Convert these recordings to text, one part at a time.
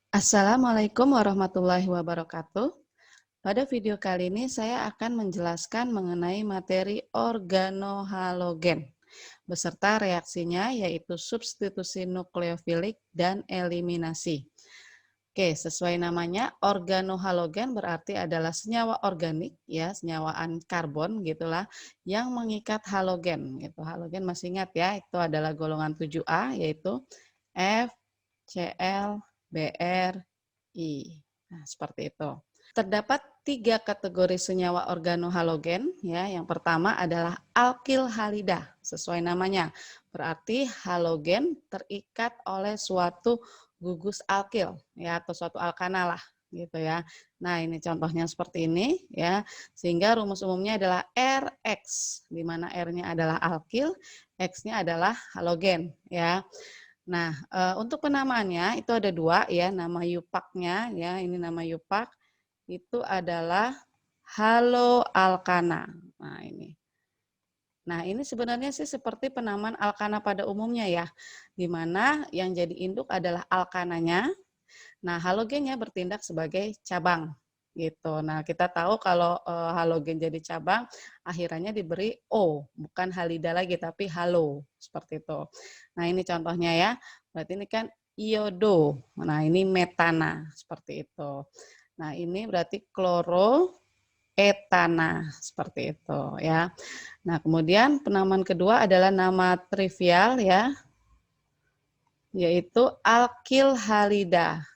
Assalamualaikum warahmatullahi wabarakatuh. Pada video kali ini saya akan menjelaskan mengenai materi organohalogen beserta reaksinya yaitu substitusi nukleofilik dan eliminasi. Oke, sesuai namanya organohalogen berarti adalah senyawa organik ya, senyawaan karbon gitulah yang mengikat halogen gitu. Halogen masih ingat ya, itu adalah golongan 7A yaitu F, Cl, Br, I. Nah, seperti itu. Terdapat 3 kategori senyawa organohalogen ya. Yang pertama adalah alkil halida, sesuai namanya. Berarti halogen terikat oleh suatu gugus alkil ya atau suatu alkana lah gitu ya. Nah, ini contohnya seperti ini ya. Sehingga rumus umumnya adalah RX di mana R-nya adalah alkil, X-nya adalah halogen ya. Nah, untuk penamaannya itu ada 2 ya, nama Yupaknya ya, ini nama Yupak, itu adalah haloalkana. Nah, ini. Nah, ini sebenarnya sih seperti penamaan alkana pada umumnya ya, di mana yang jadi induk adalah alkananya. Nah, halogennya bertindak sebagai cabang gitu. Nah, kita tahu kalau halogen jadi cabang, akhirannya diberi O, bukan halida lagi tapi halo, seperti itu. Nah, ini contohnya ya. Berarti ini kan iodo. Nah, ini metana, seperti itu. Nah, ini berarti kloroetana, seperti itu ya. Nah, kemudian penamaan kedua adalah nama trivial ya, yaitu alkil halida.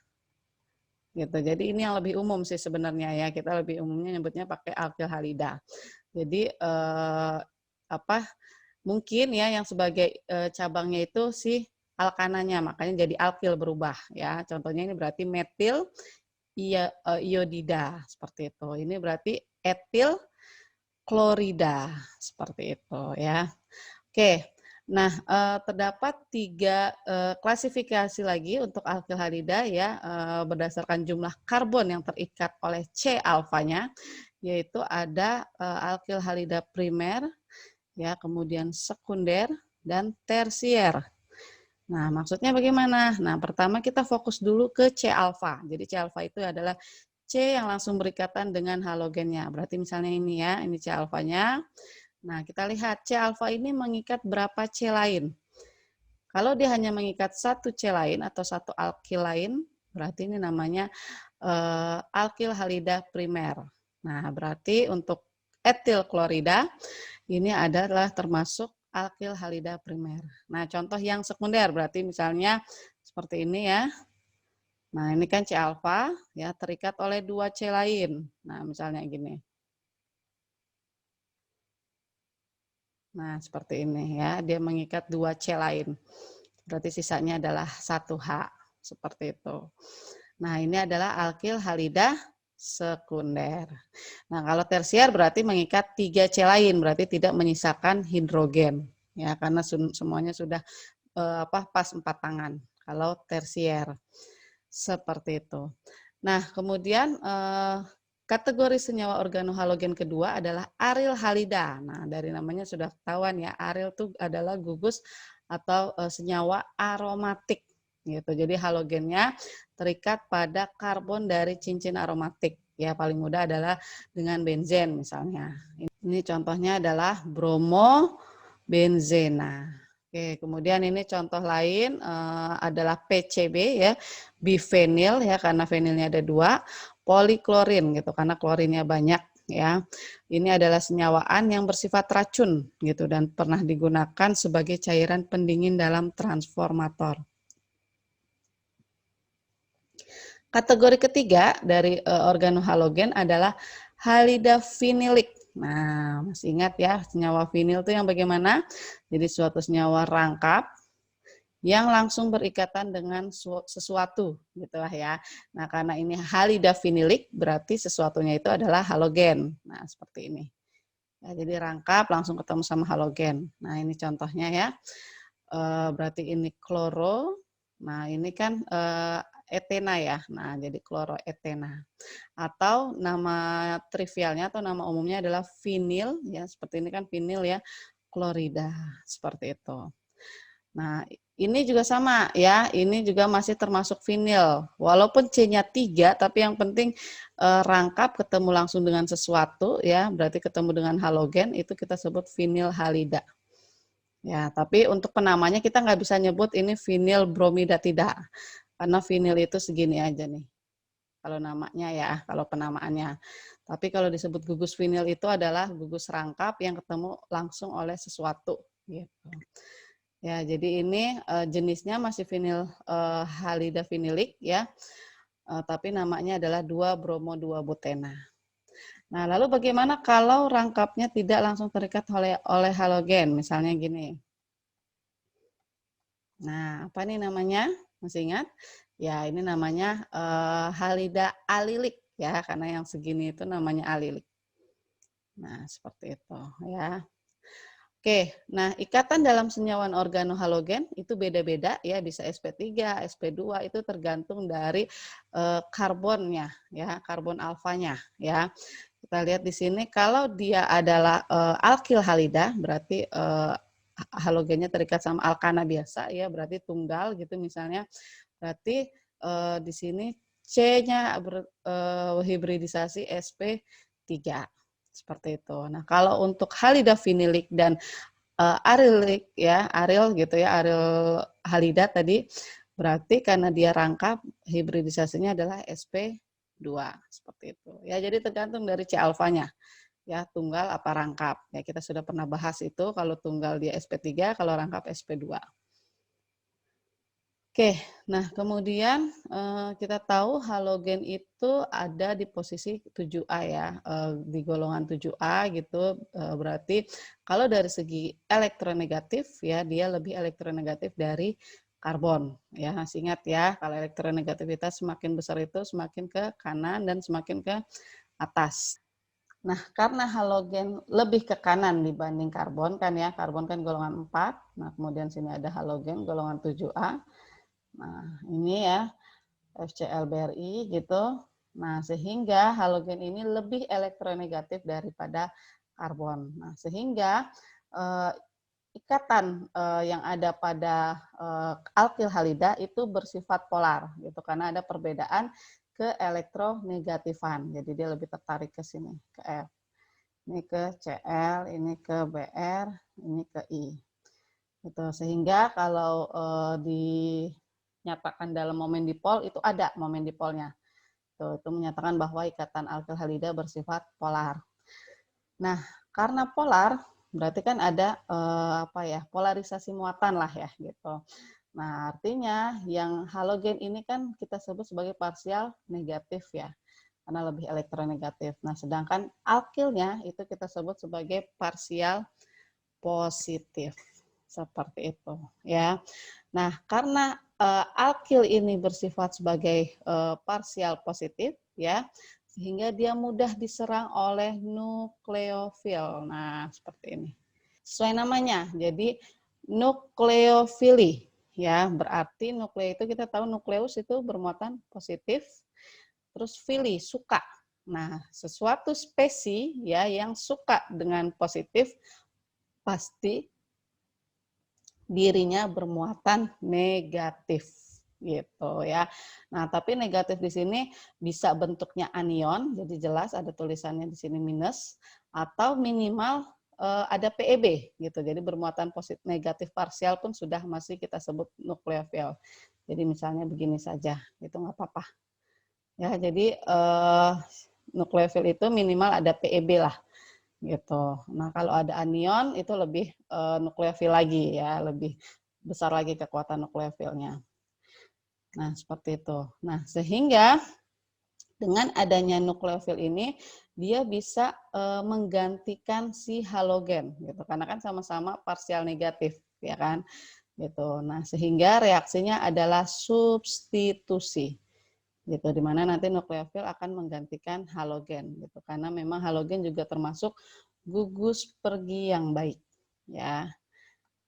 Gitu. Jadi ini yang lebih umum sih sebenarnya ya. Kita lebih umumnya nyebutnya pakai alkil halida. Jadi apa mungkin ya yang sebagai cabangnya itu si alkananya, makanya jadi alkil berubah ya. Contohnya ini berarti metil iodida seperti itu. Ini berarti etil klorida seperti itu ya. Oke. Nah, terdapat 3 klasifikasi lagi untuk alkil halida ya, berdasarkan jumlah karbon yang terikat oleh C alfanya, yaitu ada alkil halida primer, ya, kemudian sekunder dan tersier. Nah, maksudnya bagaimana? Nah, pertama kita fokus dulu ke C alfa. Jadi C alfa itu adalah C yang langsung berikatan dengan halogennya. Berarti misalnya ini ya, ini C alfanya. Nah, kita lihat C alfa ini mengikat berapa C lain. Kalau dia hanya mengikat satu C lain atau satu alkil lain, berarti ini namanya alkil halida primer. Nah, berarti untuk etil klorida ini adalah termasuk alkil halida primer. Nah, contoh yang sekunder berarti misalnya seperti ini ya. Nah, ini kan C alfa ya terikat oleh 2 C lain. Nah, misalnya gini. Nah, seperti ini ya, dia mengikat 2 C lain. Berarti sisanya adalah 1H, seperti itu. Nah, ini adalah alkil halida sekunder. Nah, kalau tersier berarti mengikat 3 C lain, berarti tidak menyisakan hidrogen. Ya, karena semuanya sudah pas 4 tangan. Kalau tersier. Seperti itu. Nah, kemudian kategori senyawa organohalogen kedua adalah aril halida. Nah, dari namanya sudah ketahuan ya, aril itu adalah gugus atau senyawa aromatik gitu. Jadi halogennya terikat pada karbon dari cincin aromatik. Ya, paling mudah adalah dengan benzen misalnya. Ini contohnya adalah bromobenzena. Oke, kemudian ini contoh lain adalah PCB ya, bifenil ya karena fenilnya ada 2, poliklorin gitu karena klorinnya banyak ya. Ini adalah senyawaan yang bersifat racun gitu dan pernah digunakan sebagai cairan pendingin dalam transformator. Kategori ketiga dari organohalogen adalah halidafinilik. Nah, masih ingat ya senyawa vinil itu yang bagaimana? Jadi suatu senyawa rangkap yang langsung berikatan dengan sesuatu gitu lah ya. Nah, karena ini halidafinilik berarti sesuatunya itu adalah halogen. Nah, seperti ini. Ya, jadi rangkap langsung ketemu sama halogen. Nah, ini contohnya ya. Berarti ini kloro. Nah, ini kan etena ya. Nah, jadi kloroetena. Atau nama trivialnya atau nama umumnya adalah vinil ya. Seperti ini kan vinil ya. Klorida seperti itu. Nah, ini juga sama ya, ini juga masih termasuk vinil. Walaupun C-nya 3, tapi yang penting rangkap ketemu langsung dengan sesuatu ya, berarti ketemu dengan halogen, itu kita sebut vinil halida. Ya, tapi untuk penamanya kita nggak bisa nyebut ini vinil bromida, tidak. Karena vinil itu segini aja nih. Kalau namanya ya, kalau penamaannya. Tapi kalau disebut gugus vinil itu adalah gugus rangkap yang ketemu langsung oleh sesuatu gitu. Ya, jadi ini jenisnya masih vinil halida vinilik ya. Tapi namanya adalah 2-bromo-2-butena. Nah, lalu bagaimana kalau rangkapnya tidak langsung terikat oleh halogen? Misalnya gini. Nah, apa nih namanya? Masih ingat? Ya, ini namanya halida alilik ya, karena yang segini itu namanya alilik. Nah, seperti itu ya. Oke, nah ikatan dalam senyawa organohalogen itu beda-beda ya, bisa sp3, sp2 itu tergantung dari karbonnya ya, karbon alfanya ya. Kita lihat di sini kalau dia adalah alkil halida berarti halogennya terikat sama alkana biasa ya, berarti tunggal gitu misalnya. Berarti di sini C-nya hibridisasi sp3 seperti itu. Nah, kalau untuk halida vinilik dan arilik ya, aril gitu ya, aril halida tadi berarti karena dia rangkap hibridisasinya adalah sp2 seperti itu. Ya, jadi tergantung dari C alfanya. Ya, tunggal apa rangkap. Ya, kita sudah pernah bahas itu kalau tunggal dia sp3, kalau rangkap sp2. Oke, nah kemudian kita tahu halogen itu ada di posisi 7A ya, di golongan 7A gitu, berarti kalau dari segi elektronegatif ya dia lebih elektronegatif dari karbon ya. Masih ingat ya, kalau elektronegativitas semakin besar itu semakin ke kanan dan semakin ke atas. Nah, karena halogen lebih ke kanan dibanding karbon kan ya, karbon kan golongan 4, nah kemudian sini ada halogen golongan 7A. Nah, ini ya FCl-BrI gitu. Nah, sehingga halogen ini lebih elektronegatif daripada karbon. Nah, sehingga eh, ikatan yang ada pada alkil halida itu bersifat polar gitu karena ada perbedaan ke elektronegatifan. Jadi dia lebih tertarik ke sini, ke F. Ini ke Cl, ini ke Br, ini ke I. Gitu. Sehingga kalau dinyatakan dalam momen dipol itu ada momen dipolnya. Itu menyatakan bahwa ikatan alkil halida bersifat polar. Nah, karena polar berarti kan ada polarisasi muatan lah ya gitu. Nah, artinya yang halogen ini kan kita sebut sebagai parsial negatif ya, karena lebih elektronegatif. Nah, sedangkan alkilnya itu kita sebut sebagai parsial positif. Seperti itu ya. Nah, karena alkil ini bersifat sebagai parsial positif ya, sehingga dia mudah diserang oleh nukleofil. Nah, seperti ini. Sesuai namanya. Jadi nukleofili ya, berarti nukleo itu kita tahu nukleus itu bermuatan positif, terus fili suka. Nah, sesuatu spesies ya yang suka dengan positif pasti dirinya bermuatan negatif gitu ya. Nah, tapi negatif di sini bisa bentuknya anion, jadi jelas ada tulisannya di sini minus atau minimal ada PeB gitu. Jadi bermuatan positif negatif parsial pun sudah masih kita sebut nukleofil. Jadi misalnya begini saja, itu nggak apa-apa. Ya, jadi nukleofil itu minimal ada PeB lah gitu. Nah, kalau ada anion itu lebih nukleofil lagi ya, lebih besar lagi kekuatan nukleofilnya. Nah, seperti itu. Nah, sehingga dengan adanya nukleofil ini dia bisa menggantikan si halogen gitu. Karena kan sama-sama parsial negatif, ya kan? Gitu. Nah, sehingga reaksinya adalah substitusi gitu, di mana nanti nukleofil akan menggantikan halogen gitu, karena memang halogen juga termasuk gugus pergi yang baik ya.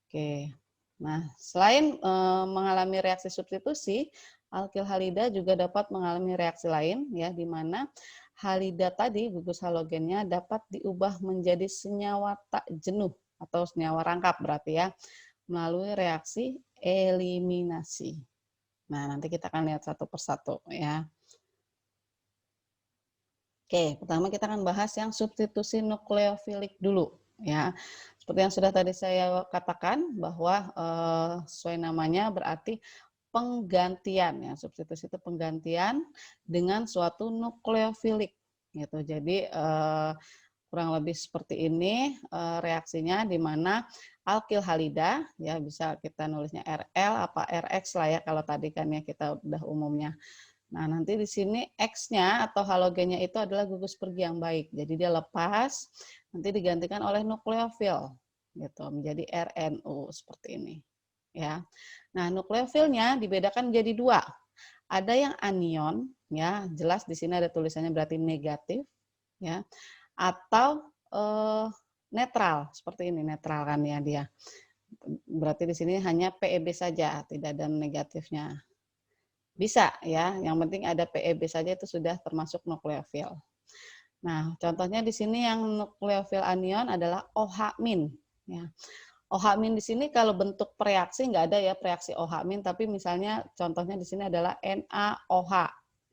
Oke, nah selain mengalami reaksi substitusi, alkil halida juga dapat mengalami reaksi lain ya, di mana halida tadi gugus halogennya dapat diubah menjadi senyawa tak jenuh atau senyawa rangkap berarti ya, melalui reaksi eliminasi. Nah, nanti kita akan lihat satu persatu ya. Oke, pertama kita akan bahas yang substitusi nukleofilik dulu ya. Seperti yang sudah tadi saya katakan bahwa sesuai namanya berarti penggantian ya. Substitusi itu penggantian dengan suatu nukleofilik gitu. Jadi kurang lebih seperti ini reaksinya, di mana alkil halida ya, bisa kita nulisnya RL apa RX lah ya kalau tadi kan ya kita udah umumnya. Nah, nanti di sini X-nya atau halogennya itu adalah gugus pergi yang baik. Jadi dia lepas, nanti digantikan oleh nukleofil gitu, menjadi RNU seperti ini. Ya. Nah, nukleofilnya dibedakan menjadi dua. Ada yang anion, ya, jelas di sini ada tulisannya berarti negatif, ya, atau netral seperti ini, netral kan ya dia. Berarti di sini hanya PEB saja, tidak ada negatifnya. Bisa ya, yang penting ada PEB saja itu sudah termasuk nukleofil. Nah, contohnya di sini yang nukleofil anion adalah OH-. Ya. OH- di sini kalau bentuk reaksi nggak ada ya reaksi OH-, tapi misalnya contohnya di sini adalah NaOH.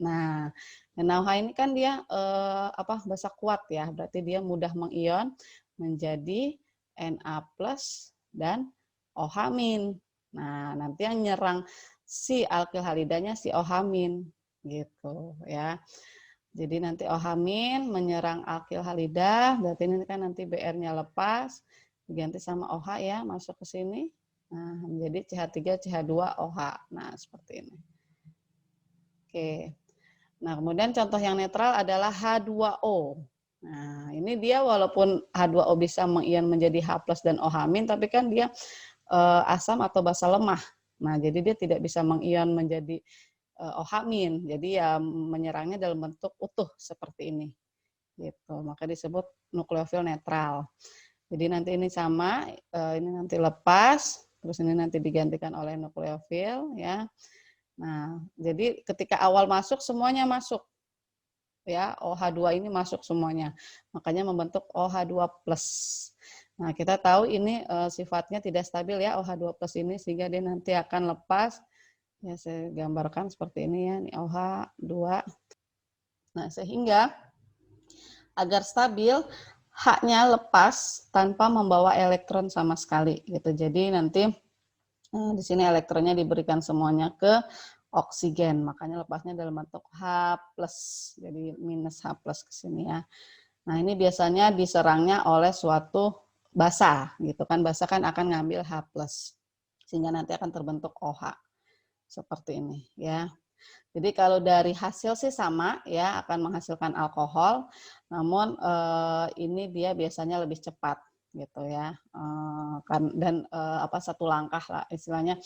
Nah, NaOH ini kan dia basa kuat ya, berarti dia mudah mengion menjadi Na+ dan OH-. Nah, nanti yang nyerang si alkil halidanya si OH- gitu ya. Jadi nanti OH- menyerang alkil halida, berarti ini kan nanti Br-nya lepas, diganti sama OH ya, masuk ke sini. Nah, menjadi CH3 CH2 OH. Nah, seperti ini. Oke. Nah, kemudian contoh yang netral adalah H2O. Nah, ini dia walaupun H2O bisa mengion menjadi H+ dan OH-, tapi kan dia asam atau basa lemah. Nah, jadi dia tidak bisa mengion menjadi OH-, jadi ya menyerangnya dalam bentuk utuh seperti ini. Gitu. Maka disebut nukleofil netral. Jadi nanti ini sama, ini nanti lepas, terus ini nanti digantikan oleh nukleofil ya. Nah, jadi ketika awal masuk semuanya masuk. Ya, OH2 ini masuk semuanya. Makanya membentuk OH2+. Nah, kita tahu ini sifatnya tidak stabil ya OH2+ ini, sehingga dia nanti akan lepas. Ya, saya gambarkan seperti ini ya, ini OH2. Nah, sehingga agar stabil H-nya lepas tanpa membawa elektron sama sekali gitu. Jadi nanti di sini elektronnya diberikan semuanya ke oksigen, makanya lepasnya dalam bentuk H+, jadi minus H+ ke sini ya. Nah, ini biasanya diserangnya oleh suatu basa gitu kan, basa kan akan ngambil H+, sehingga nanti akan terbentuk OH seperti ini ya. Jadi kalau dari hasil sih sama ya, akan menghasilkan alkohol, namun ini dia biasanya lebih cepat gitu ya, dan satu langkah lah istilahnya,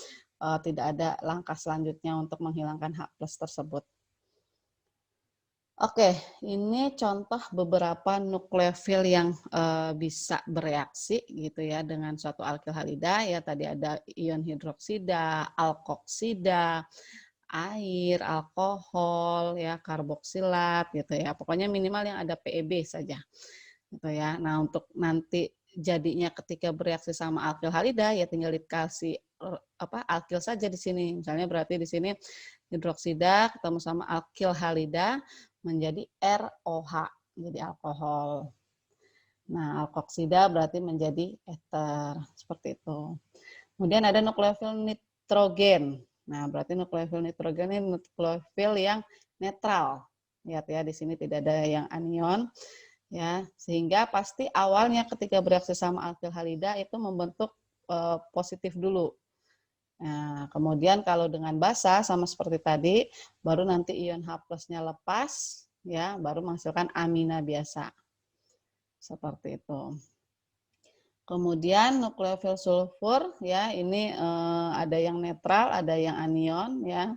tidak ada langkah selanjutnya untuk menghilangkan H+ tersebut. Oke, ini contoh beberapa nukleofil yang bisa bereaksi gitu ya dengan suatu alkil halida ya, tadi ada ion hidroksida, alkoksida, air, alkohol, ya, karboksilat gitu ya. Pokoknya minimal yang ada PEB saja. Gitu ya. Nah, untuk nanti jadinya ketika bereaksi sama alkil halida ya tinggal dikasih alkil saja di sini. Misalnya berarti di sini hidroksida ketemu sama alkil halida menjadi ROH, jadi alkohol. Nah, alkoksida berarti menjadi eter, seperti itu. Kemudian ada nukleofil nitrogen. Nah, berarti nukleofil nitrogen ini nukleofil yang netral. Lihat ya, di sini tidak ada yang anion. Ya, sehingga pasti awalnya ketika bereaksi sama alkil halida itu membentuk positif dulu. Nah, kemudian kalau dengan basa sama seperti tadi, baru nanti ion H+-nya lepas, ya, baru menghasilkan amina biasa. Seperti itu. Kemudian nukleofil sulfur, ya, ini ada yang netral, ada yang anion, ya.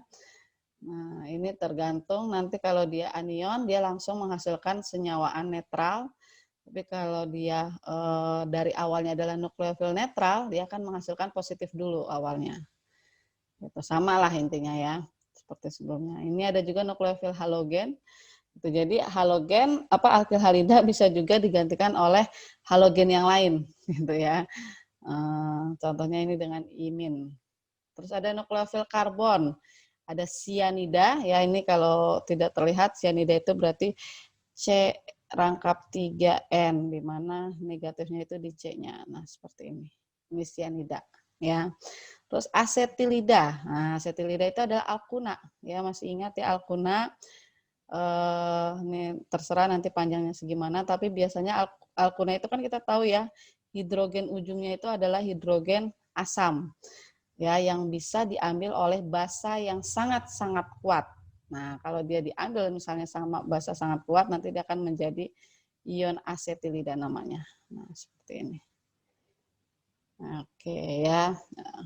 Nah, ini tergantung nanti kalau dia anion, dia langsung menghasilkan senyawaan netral. Tapi kalau dia dari awalnya adalah nukleofil netral, dia akan menghasilkan positif dulu awalnya. Itu sama lah intinya ya, seperti sebelumnya. Ini ada juga nukleofil halogen. Itu jadi halogen alkil halida bisa juga digantikan oleh halogen yang lain gitu ya. Contohnya ini dengan imin. Terus ada nukleofil karbon, ada sianida, ya ini kalau tidak terlihat sianida itu berarti C rangkap 3N, di mana negatifnya itu di C-nya. Nah, seperti ini. Ini sianida, ya. Terus asetilida. Nah, asetilida itu adalah alkuna, ya masih ingat ya alkuna. Ini terserah nanti panjangnya segimana, tapi biasanya alkuna itu kan kita tahu ya, hidrogen ujungnya itu adalah hidrogen asam, ya yang bisa diambil oleh basa yang sangat-sangat kuat. Nah, kalau dia diambil misalnya sama basa sangat kuat, nanti dia akan menjadi ion asetilida namanya. Nah, seperti ini. Oke ya,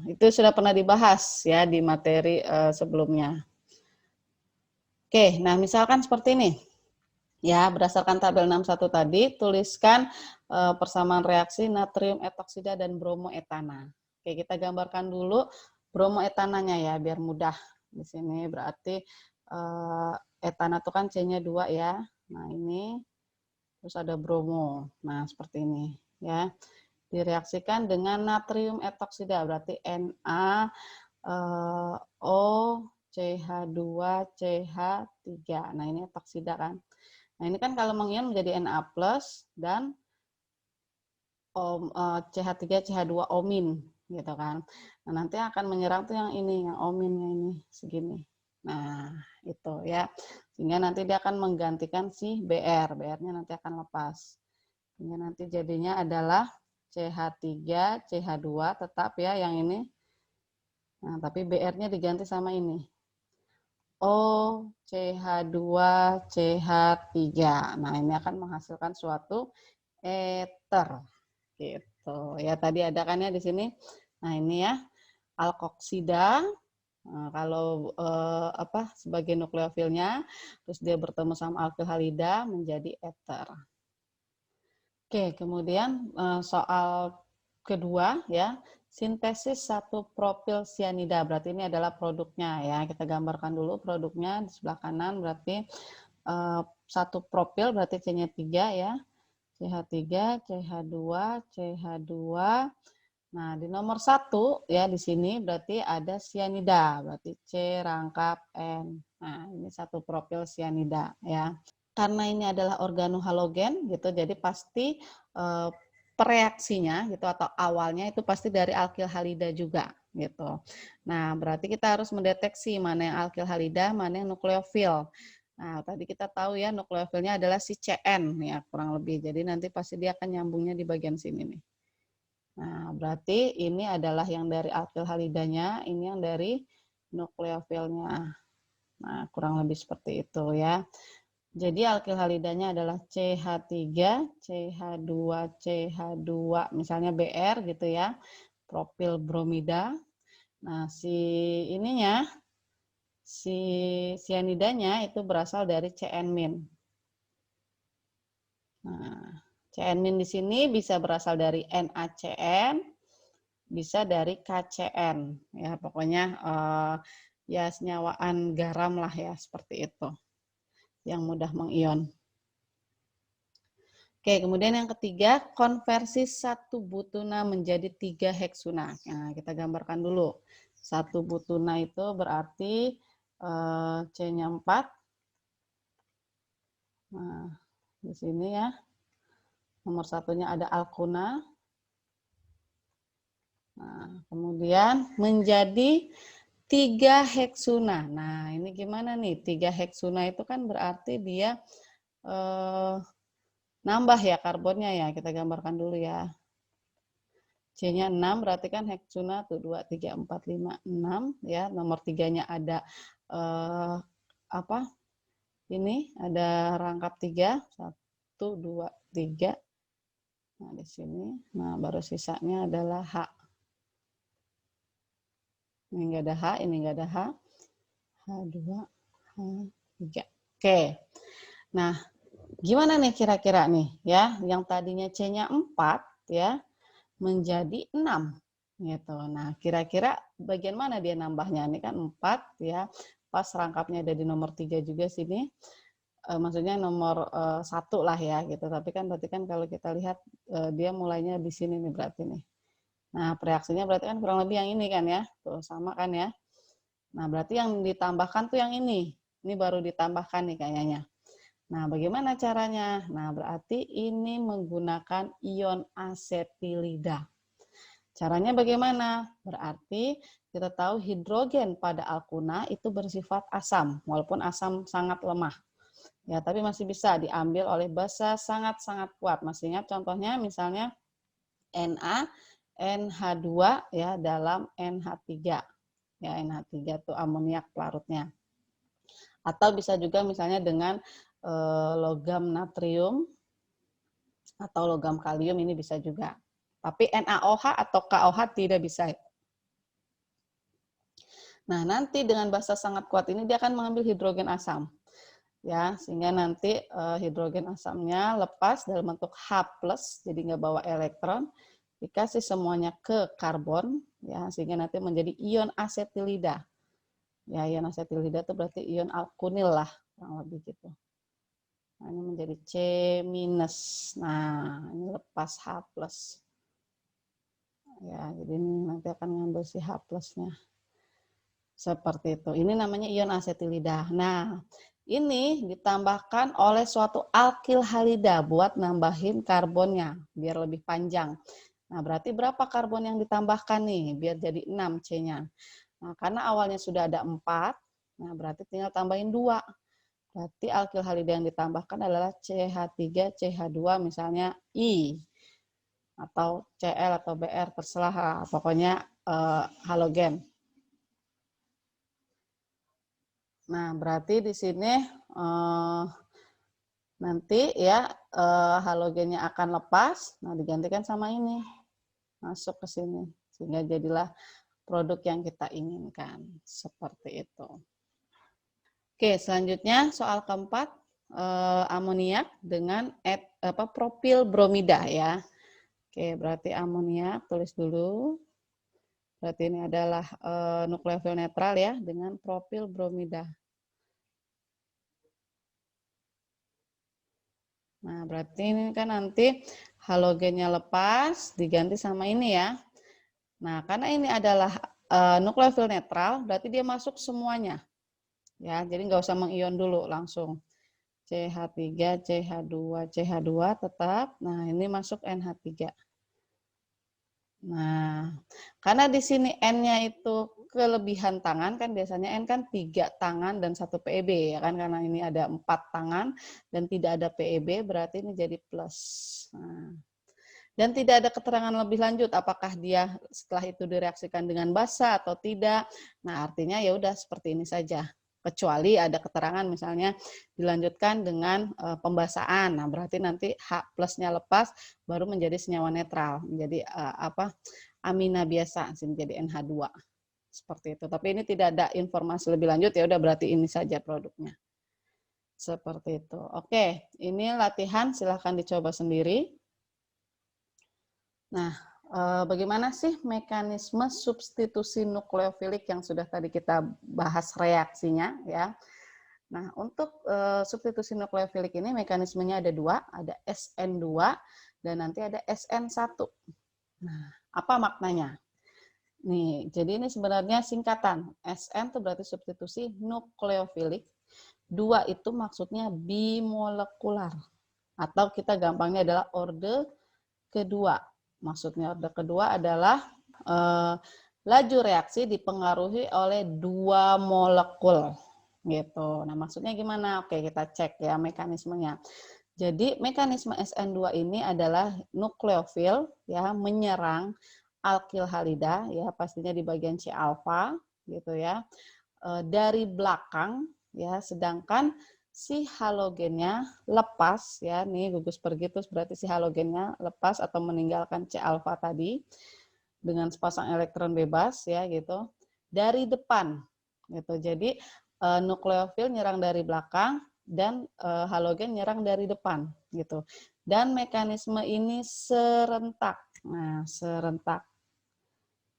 itu sudah pernah dibahas ya di materi sebelumnya. Oke, nah misalkan seperti ini. Ya, berdasarkan tabel 61 tadi, tuliskan persamaan reaksi natrium etoksida dan bromoetana. Oke, kita gambarkan dulu bromoetananya ya, biar mudah. Di sini berarti etana itu kan C-nya 2 ya. Nah, ini terus ada bromo. Nah, seperti ini ya. Direaksikan dengan natrium etoksida, berarti Na O CH2 CH3. Nah, ini etoksida kan. Nah, ini kan kalau mengion menjadi Na+ dan CH3 CH2 omin gitu kan. Nah, nanti akan menyerang tuh yang ini, yang ominnya ini segini. Nah, itu ya. Sehingga nanti dia akan menggantikan si Br. Br-nya nanti akan lepas. Sehingga nanti jadinya adalah CH3 CH2 tetap ya yang ini. Nah, tapi Br-nya diganti sama ini. O CH2 CH3. Nah, ini akan menghasilkan suatu ether gitu. Ya, tadi ada kan ya di sini. Nah, ini ya alkoksida. Nah, kalau sebagai nukleofilnya, terus dia bertemu sama alkyl halida menjadi ether. Oke, kemudian soal kedua ya, sintesis 1 propil sianida. Berarti ini adalah produknya ya. Kita gambarkan dulu produknya di sebelah kanan berarti 1 propil berarti C-nya 3 ya. CH3, CH2, CH2. Nah, di nomor 1 ya di sini berarti ada sianida, berarti C rangkap N. Nah, ini 1 propil sianida ya. Karena ini adalah organohalogen gitu, jadi pasti pereaksinya gitu atau awalnya itu pasti dari alkyl halida juga gitu. Nah, berarti kita harus mendeteksi mana yang alkyl halida, mana yang nukleofil. Nah, tadi kita tahu ya nukleofilnya adalah si CN ya kurang lebih. Jadi nanti pasti dia akan nyambungnya di bagian sini nih. Nah, berarti ini adalah yang dari alkyl halidanya, ini yang dari nukleofilnya. Nah, kurang lebih seperti itu ya. Jadi alkyl halidanya adalah CH3, CH2, CH2, misalnya Br gitu ya, propil bromida. Nah, si sianidanya itu berasal dari CN-. Nah, CN- di sini bisa berasal dari NaCN, bisa dari KCN. Ya, pokoknya ya senyawaan garam lah ya, seperti itu. Yang mudah mengion. Oke, kemudian yang ketiga, konversi 1 butuna menjadi 3 heksuna. Nah, kita gambarkan dulu. 1 butuna itu berarti C-nya 4. Nah, di sini ya. Nomor satunya ada alkuna. Nah, kemudian menjadi 3 heksuna. Nah, ini gimana nih? 3 heksuna itu kan berarti dia nambah ya karbonnya ya. Kita gambarkan dulu ya. C-nya 6 berarti kan heksuna tuh 2, 3, 4, 5, 6 ya. Nomor 3-nya ada ini ada rangkap 3, 1, 2, 3. Nah, di sini. Nah, baru sisanya adalah H. Ini enggak ada H, ini enggak ada H. H2, H3. Oke. Nah, gimana nih kira-kira nih ya? Yang tadinya C-nya 4 ya menjadi 6 gitu. Nah, kira-kira bagian mana dia nambahnya? Ini kan 4 ya. Pas rangkapnya ada di nomor 3 juga sini. Maksudnya nomor 1 lah ya gitu. Tapi kan berarti kan kalau kita lihat dia mulainya di sini nih berarti nih. Nah, reaksinya berarti kan kurang lebih yang ini kan ya. Tuh, sama kan ya. Nah, berarti yang ditambahkan tuh yang ini. Ini baru ditambahkan nih kayaknya. Nah, bagaimana caranya? Nah, berarti ini menggunakan ion asetilida. Caranya bagaimana? Berarti kita tahu hidrogen pada alkuna itu bersifat asam, walaupun asam sangat lemah. Ya, tapi masih bisa diambil oleh basa sangat-sangat kuat. Masih ingat contohnya misalnya Na, NH2 ya dalam NH3. Ya, NH3 itu amoniak pelarutnya. Atau bisa juga misalnya dengan logam natrium atau logam kalium, ini bisa juga. Tapi NaOH atau KOH tidak bisa. Nah, nanti dengan basa sangat kuat ini dia akan mengambil hidrogen asam. Ya, sehingga nanti hidrogen asamnya lepas dalam bentuk H+, jadi nggak bawa elektron, dikasih semuanya ke karbon, ya, sehingga nanti menjadi ion asetilida. Ya, ion asetilida itu berarti ion alkunil lah, kurang lebih gitu. Nah, ini menjadi C-. Nah, ini lepas H+. Ya, jadi ini nanti akan ngambil si H+-nya. Seperti itu. Ini namanya ion asetilida. Nah, ini ditambahkan oleh suatu alkil halida buat nambahin karbonnya, biar lebih panjang. Nah, berarti berapa karbon yang ditambahkan nih, biar jadi 6 C-nya. Nah, karena awalnya sudah ada 4, nah berarti tinggal tambahin 2. Berarti alkil halida yang ditambahkan adalah CH3, CH2, misalnya I, atau Cl atau Br, terserah, pokoknya halogen. Nah, berarti di sini nanti ya halogennya akan lepas, nah digantikan sama ini, masuk ke sini, sehingga jadilah produk yang kita inginkan, seperti itu. Oke, selanjutnya soal keempat, amoniak dengan propil bromida ya. Oke, berarti amoniak, tulis dulu. Berarti ini adalah nukleofil netral ya, dengan propil bromida. Nah, berarti ini kan nanti halogennya lepas, diganti sama ini ya. Nah, karena ini adalah nukleofil netral, berarti dia masuk semuanya. Ya, jadi nggak usah mengion dulu, langsung. CH3, CH2, CH2 tetap. Nah, ini masuk NH3. Nah, karena di sini N-nya itu kelebihan tangan, kan biasanya N kan 3 tangan dan 1 PeB, ya kan, karena ini ada 4 tangan dan tidak ada PeB, berarti ini jadi plus. Nah, dan tidak ada keterangan lebih lanjut apakah dia setelah itu direaksikan dengan basa atau tidak. Nah, artinya ya udah seperti ini saja. Kecuali ada keterangan misalnya dilanjutkan dengan pembasaan. Nah, berarti nanti H plusnya lepas baru menjadi senyawa netral, menjadi amina biasa menjadi NH2. Seperti itu. Tapi ini tidak ada informasi lebih lanjut, ya udah berarti ini saja produknya. Seperti itu. Oke, ini latihan, silahkan dicoba sendiri. Nah, bagaimana sih mekanisme substitusi nukleofilik yang sudah tadi kita bahas reaksinya ya. Nah, untuk substitusi nukleofilik ini mekanismenya ada 2, ada SN2 dan nanti ada SN1. Nah, apa maknanya? Nih, jadi ini sebenarnya singkatan. SN itu berarti substitusi nukleofilik. 2 itu maksudnya bimolekular. Atau kita gampangnya adalah orde kedua. Maksudnya orde kedua adalah laju reaksi dipengaruhi oleh 2 molekul. Gitu. Nah, maksudnya gimana? Oke, kita cek ya mekanismenya. Jadi mekanisme SN2 ini adalah nukleofil ya menyerang alkil halida ya pastinya di bagian C alfa gitu ya dari belakang ya, sedangkan si halogennya lepas ya, nih gugus pergi terus berarti si halogennya lepas atau meninggalkan C alfa tadi dengan sepasang elektron bebas ya gitu dari depan gitu. Jadi nukleofil nyerang dari belakang dan halogen nyerang dari depan gitu. Dan mekanisme ini serentak. Nah, serentak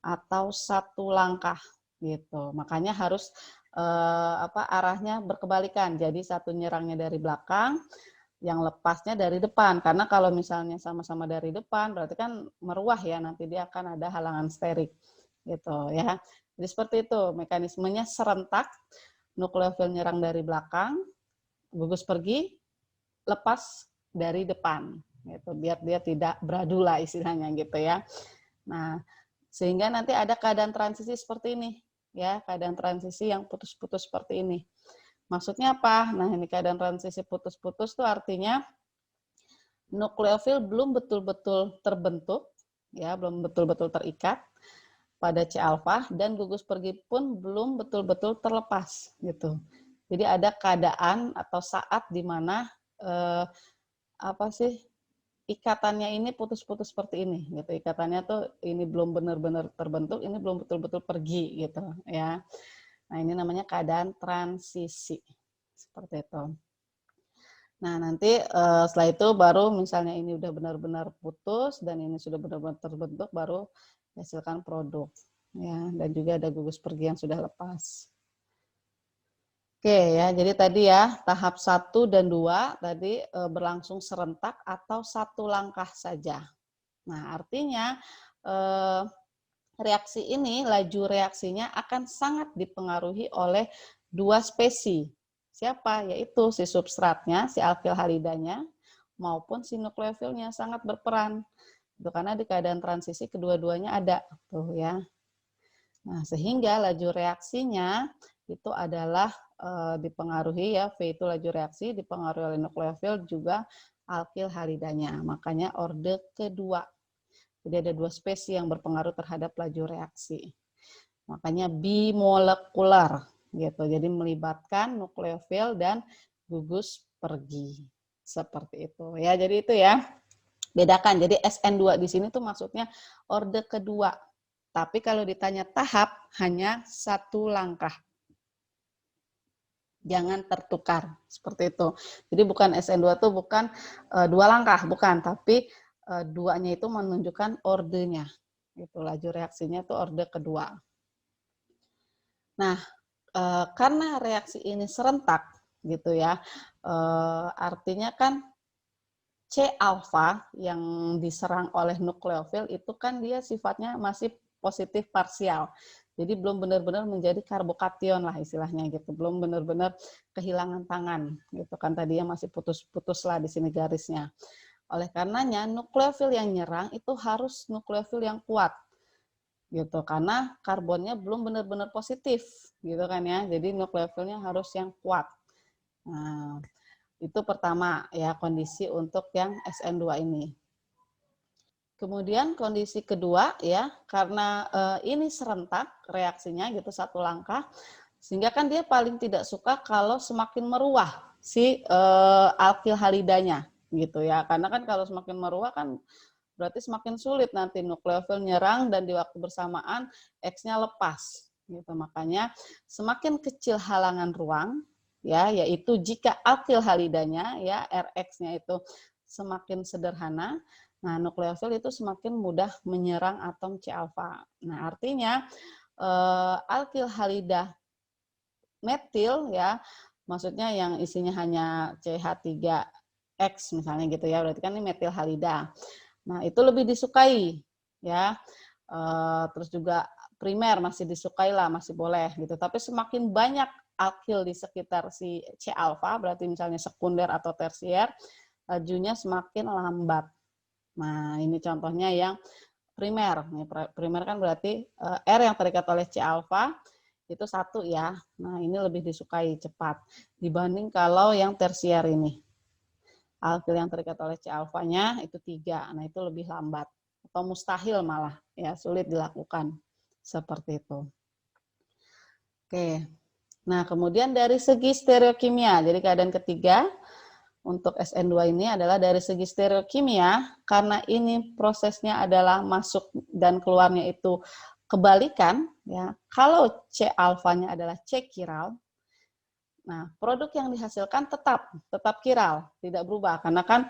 atau satu langkah gitu. Makanya harus arahnya berkebalikan. Jadi satu nyerangnya dari belakang, yang lepasnya dari depan. Karena kalau misalnya sama-sama dari depan, berarti kan meruah ya, nanti dia akan ada halangan sterik. Gitu ya. Jadi seperti itu, mekanismenya serentak, nukleofil nyerang dari belakang, gugus pergi, lepas dari depan. Gitu, biar dia tidak beradu lah istilahnya gitu ya. Nah, sehingga nanti ada keadaan transisi seperti ini. Ya, keadaan transisi yang putus-putus seperti ini. Maksudnya apa? Nah, ini keadaan transisi putus-putus itu artinya nukleofil belum betul-betul terbentuk, ya, belum betul-betul terikat pada C alfa dan gugus pergi pun belum betul-betul terlepas gitu. Jadi ada keadaan atau saat di mana apa sih ikatannya ini putus-putus seperti ini gitu. Ikatannya tuh ini belum benar-benar terbentuk, ini belum betul-betul pergi gitu ya. Nah, ini namanya keadaan transisi. Seperti itu. Nah, nanti setelah itu baru misalnya ini udah benar-benar putus dan ini sudah benar-benar terbentuk, baru hasilkan produk. Ya, dan juga ada gugus pergi yang sudah lepas. Oke ya, jadi tadi ya tahap 1 dan 2 tadi berlangsung serentak atau satu langkah saja. Nah, artinya reaksi ini, laju reaksinya akan sangat dipengaruhi oleh dua spesi. Siapa? Yaitu si substratnya, si alkyl halidanya, maupun si nukleofilnya sangat berperan. Itu karena di keadaan transisi kedua-duanya ada tuh ya. Nah, sehingga laju reaksinya itu adalah dipengaruhi ya, V itu laju reaksi dipengaruhi oleh nukleofil juga alkyl halidanya. Makanya orde kedua. Jadi ada dua spesies yang berpengaruh terhadap laju reaksi. Makanya bimolekular gitu. Jadi melibatkan nukleofil dan gugus pergi. Seperti itu ya. Jadi itu ya. Bedakan. Jadi SN2 di sini tuh maksudnya orde kedua. Tapi kalau ditanya tahap hanya satu langkah. Jangan tertukar seperti itu. Jadi bukan SN2 itu bukan dua langkah, bukan, tapi duanya itu menunjukkan ordenya. Itu laju reaksinya itu orde kedua. Nah, karena reaksi ini serentak gitu ya, artinya kan C alfa yang diserang oleh nukleofil itu kan dia sifatnya masih positif parsial. Jadi belum benar-benar menjadi karbokation lah istilahnya gitu. Belum benar-benar kehilangan tangan gitu kan, tadinya masih putus-putus lah di sini garisnya. Oleh karenanya nukleofil yang nyerang itu harus nukleofil yang kuat gitu, karena karbonnya belum benar-benar positif gitu kan ya. Jadi nukleofilnya harus yang kuat. Nah, itu pertama ya kondisi untuk yang SN2 ini. Kemudian kondisi kedua ya, karena ini serentak reaksinya gitu satu langkah, sehingga kan dia paling tidak suka kalau semakin meruah si alkyl halidanya gitu ya. Karena kan kalau semakin meruah kan berarti semakin sulit nanti nukleofil nyerang dan di waktu bersamaan X-nya lepas gitu. Makanya semakin kecil halangan ruang ya, yaitu jika alkyl halidanya ya Rx-nya itu semakin sederhana, nah nukleofil itu semakin mudah menyerang atom C alfa. Nah, artinya alkyl halida metil ya, maksudnya yang isinya hanya CH3X misalnya gitu ya, berarti kan ini metil halida. Nah, itu lebih disukai ya. Terus juga primer masih disukai lah, masih boleh gitu. Tapi semakin banyak alkyl di sekitar si C alfa, berarti misalnya sekunder atau tersier, lajunya semakin lambat. Nah, ini contohnya yang primer. Primer kan berarti R yang terikat oleh C alfa itu satu ya. Nah, ini lebih disukai cepat dibanding kalau yang tersier ini. Alkyl yang terikat oleh C alfanya itu 3. Nah, itu lebih lambat atau mustahil malah ya, sulit dilakukan. Seperti itu. Oke. Nah, kemudian dari segi stereokimia, jadi keadaan ketiga untuk SN2 ini adalah dari segi stereokimia, karena ini prosesnya adalah masuk dan keluarnya itu kebalikan ya. Kalau C alfanya adalah C chiral, nah, produk yang dihasilkan tetap chiral, tidak berubah karena kan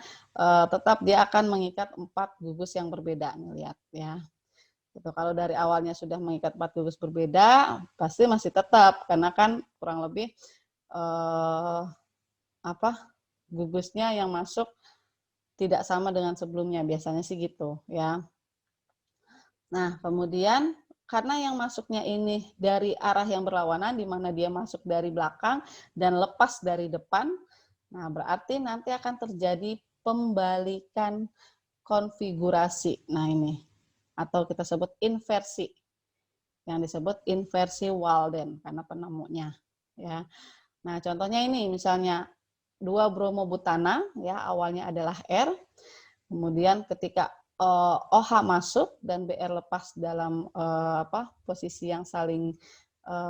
tetap dia akan mengikat 4 gugus yang berbeda nih, lihat ya. Gitu. Kalau dari awalnya sudah mengikat 4 gugus berbeda, pasti masih tetap karena kan kurang lebih apa? gugusnya yang masuk tidak sama dengan sebelumnya, biasanya sih gitu ya. Nah, kemudian karena yang masuknya ini dari arah yang berlawanan, di mana dia masuk dari belakang dan lepas dari depan, nah berarti nanti akan terjadi pembalikan konfigurasi. Nah ini, atau kita sebut inversi, yang disebut inversi Walden karena penemunya. Ya. Nah contohnya ini misalnya 2-bromobutana, ya awalnya adalah R, kemudian ketika OH masuk dan BR lepas dalam posisi yang saling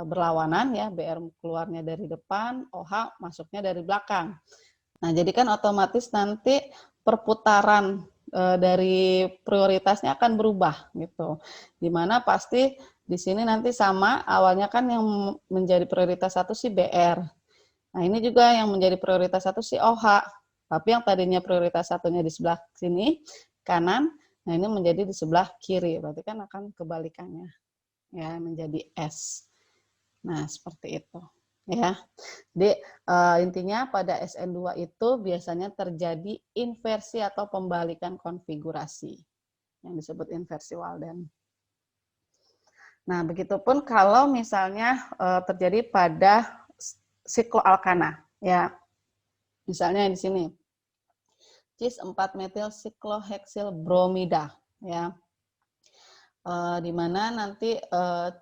berlawanan, ya BR keluarnya dari depan, OH masuknya dari belakang. Nah jadi kan otomatis nanti perputaran dari prioritasnya akan berubah gitu. Dimana pasti di sini nanti sama, awalnya kan yang menjadi prioritas satu si BR. Nah ini juga yang menjadi prioritas satu si OH. Tapi yang tadinya prioritas satunya di sebelah sini, kanan, nah ini menjadi di sebelah kiri. Berarti kan akan kebalikannya, ya menjadi S. Nah seperti itu. Ya, jadi intinya pada SN2 itu biasanya terjadi inversi atau pembalikan konfigurasi yang disebut inversi Walden. Nah, begitupun kalau misalnya terjadi pada sikloalkana, ya. Misalnya di sini cis 4-metil sikloheksil bromida, ya. Di mana nanti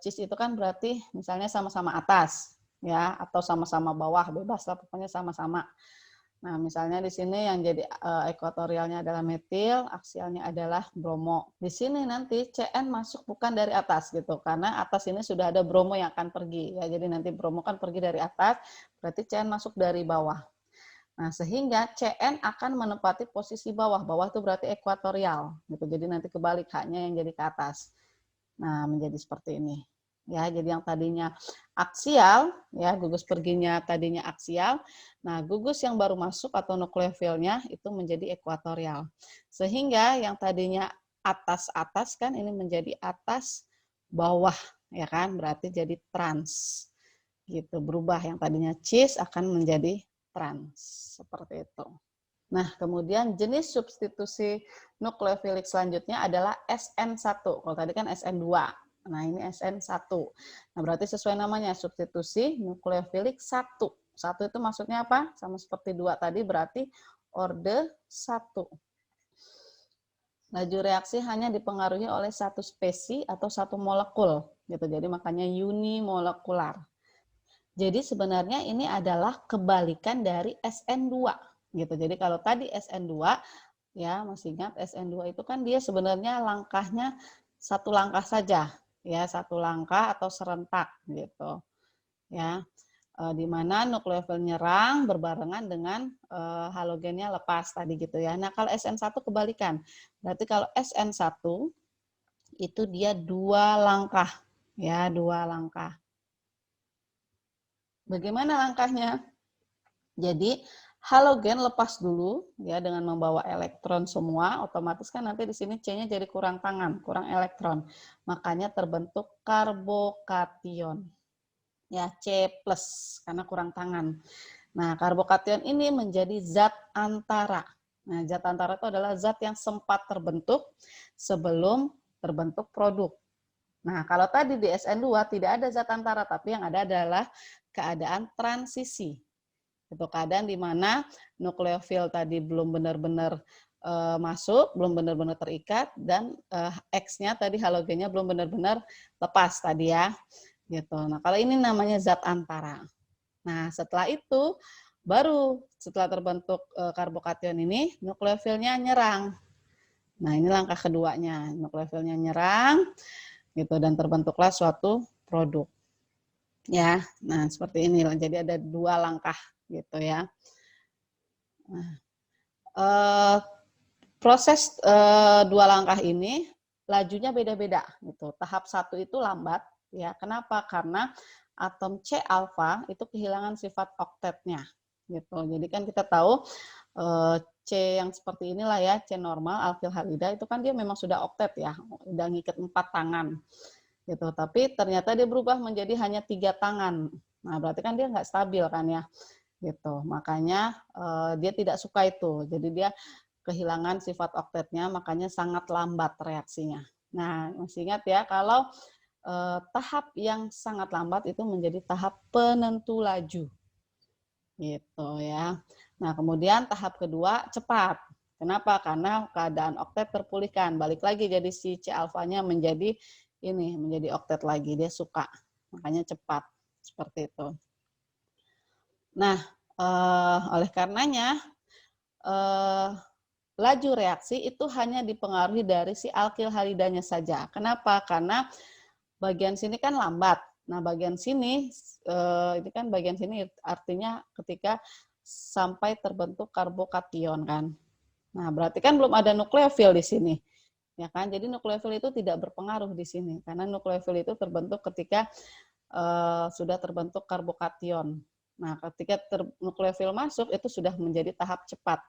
cis itu kan berarti misalnya sama-sama atas, ya, atau sama-sama bawah, bebas lah pokoknya sama-sama. Nah, misalnya di sini yang jadi ekuatorialnya adalah metil, aksialnya adalah bromo. Di sini nanti Cn masuk bukan dari atas gitu, karena atas ini sudah ada bromo yang akan pergi, ya. Jadi nanti bromo kan pergi dari atas, berarti Cn masuk dari bawah. Nah, sehingga Cn akan menempati posisi bawah. Bawah itu berarti ekuatorial gitu. Jadi nanti kebalik haknya yang jadi ke atas. Nah, menjadi seperti ini. Ya, jadi yang tadinya aksial, ya gugus perginya tadinya aksial. Nah, gugus yang baru masuk atau nukleofilnya itu menjadi ekuatorial. Sehingga yang tadinya atas-atas kan ini menjadi atas bawah, ya kan? Berarti jadi trans. Gitu, berubah yang tadinya cis akan menjadi trans. Seperti itu. Nah, kemudian jenis substitusi nukleofilik selanjutnya adalah SN1. Kalau tadi kan SN2. Nah, ini SN1. Nah, berarti sesuai namanya, substitusi nukleofilik 1. 1 itu maksudnya apa? Sama seperti 2 tadi, berarti orde 1. Laju reaksi hanya dipengaruhi oleh satu spesi atau satu molekul. Gitu. Jadi makanya unimolekular. Jadi sebenarnya ini adalah kebalikan dari SN2. Gitu. Jadi kalau tadi SN2, ya masih ingat SN2 itu kan dia sebenarnya langkahnya satu langkah saja, ya satu langkah atau serentak gitu, ya di mana nukleofil nyerang berbarengan dengan halogennya lepas tadi gitu ya. Nah kalau SN1 kebalikan, berarti kalau SN1 itu dia dua langkah, ya dua langkah. Bagaimana langkahnya? Jadi halogen lepas dulu ya dengan membawa elektron semua, otomatis kan nanti di sini C-nya jadi kurang tangan, kurang elektron. Makanya terbentuk karbokation. Ya, C+ karena kurang tangan. Nah, karbokation ini menjadi zat antara. Nah, zat antara itu adalah zat yang sempat terbentuk sebelum terbentuk produk. Nah, kalau tadi di SN2 tidak ada zat antara, tapi yang ada adalah keadaan transisi. Itu keadaan di mana nukleofil tadi belum benar-benar masuk, belum benar-benar terikat, dan X-nya tadi halogennya belum benar-benar lepas tadi ya. Gitu. Nah, kalau ini namanya zat antara. Nah, setelah itu baru setelah terbentuk karbokation ini nukleofilnya nyerang. Nah, ini langkah keduanya. Nukleofilnya nyerang gitu dan terbentuklah suatu produk. Ya. Nah, seperti ini. Jadi ada dua langkah gitu ya. Nah, proses dua langkah ini lajunya beda-beda gitu. Tahap 1 itu lambat ya. Kenapa? Karena atom C alfa itu kehilangan sifat oktetnya gitu. Jadi kan kita tahu C yang seperti inilah ya, C normal alkyl halida itu kan dia memang sudah oktet ya, udah ngikat 4 tangan gitu. Tapi ternyata dia berubah menjadi hanya 3 tangan. Nah, berarti kan dia nggak stabil kan ya. gitu. Makanya dia tidak suka itu. Jadi dia kehilangan sifat oktetnya, makanya sangat lambat reaksinya. Nah, masih ingat ya, kalau tahap yang sangat lambat itu menjadi tahap penentu laju. Gitu ya. Nah, kemudian tahap kedua cepat. Kenapa? Karena keadaan oktet terpulihkan. Balik lagi jadi si C alfanya menjadi ini, menjadi oktet lagi. Dia suka. Makanya cepat. Seperti itu. Nah, oleh karenanya laju reaksi itu hanya dipengaruhi dari si alkil halidanya saja. Kenapa? Karena bagian sini kan lambat. Nah, bagian sini ini kan bagian sini artinya ketika sampai terbentuk karbokation kan. Nah, berarti kan belum ada nukleofil di sini. Ya kan? Jadi nukleofil itu tidak berpengaruh di sini karena nukleofil itu terbentuk ketika sudah terbentuk karbokation. Nah, ketika nukleofil masuk itu sudah menjadi tahap cepat.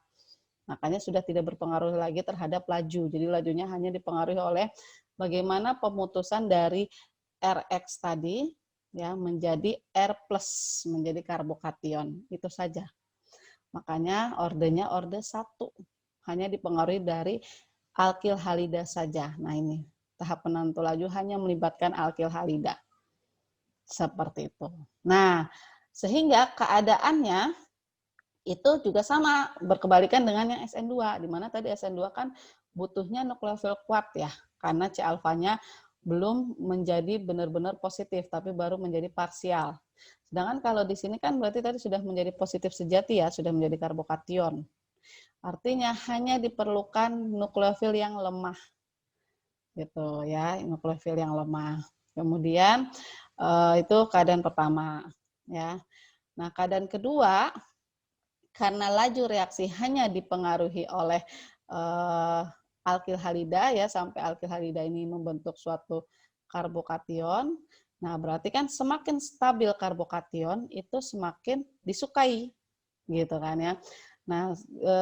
Makanya sudah tidak berpengaruh lagi terhadap laju. Jadi lajunya hanya dipengaruhi oleh bagaimana pemutusan dari Rx tadi ya menjadi R plus, menjadi karbokation. Itu saja. Makanya ordenya orde 1. Hanya dipengaruhi dari alkil halida saja. Nah, ini tahap penentu laju hanya melibatkan alkil halida. Seperti itu. Nah, sehingga keadaannya itu juga sama, berkebalikan dengan yang SN2, di mana tadi SN2 kan butuhnya nukleofil kuat ya, karena C alfanya belum menjadi benar-benar positif, tapi baru menjadi parsial. Sedangkan kalau di sini kan berarti tadi sudah menjadi positif sejati ya, sudah menjadi karbokation. Artinya hanya diperlukan nukleofil yang lemah, gitu ya, nukleofil yang lemah. Kemudian itu keadaan pertama, ya. Nah, keadaan kedua, karena laju reaksi hanya dipengaruhi oleh alkil halida ya, sampai alkil halida ini membentuk suatu karbokation. Nah, berarti kan semakin stabil karbokation itu semakin disukai, gitu kan ya. Nah,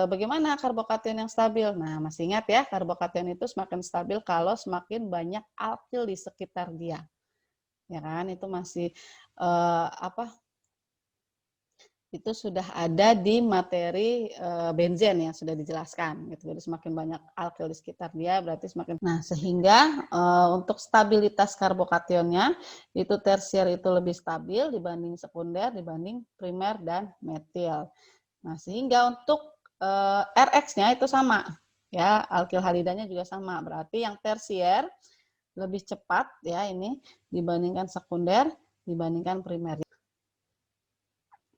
bagaimana karbokation yang stabil? Nah, masih ingat ya, karbokation itu semakin stabil kalau semakin banyak alkil di sekitar dia. Ya kan? Itu masih itu sudah ada di materi benzen yang sudah dijelaskan gitu. Jadi semakin banyak alkil di sekitar dia berarti semakin. Nah, sehingga untuk stabilitas karbokationnya itu tersier itu lebih stabil dibanding sekunder, dibanding primer dan metil. Nah, sehingga untuk Rx-nya itu sama ya, alkil halidanya juga sama. Berarti yang tersier lebih cepat ya ini dibandingkan sekunder, dibandingkan primer.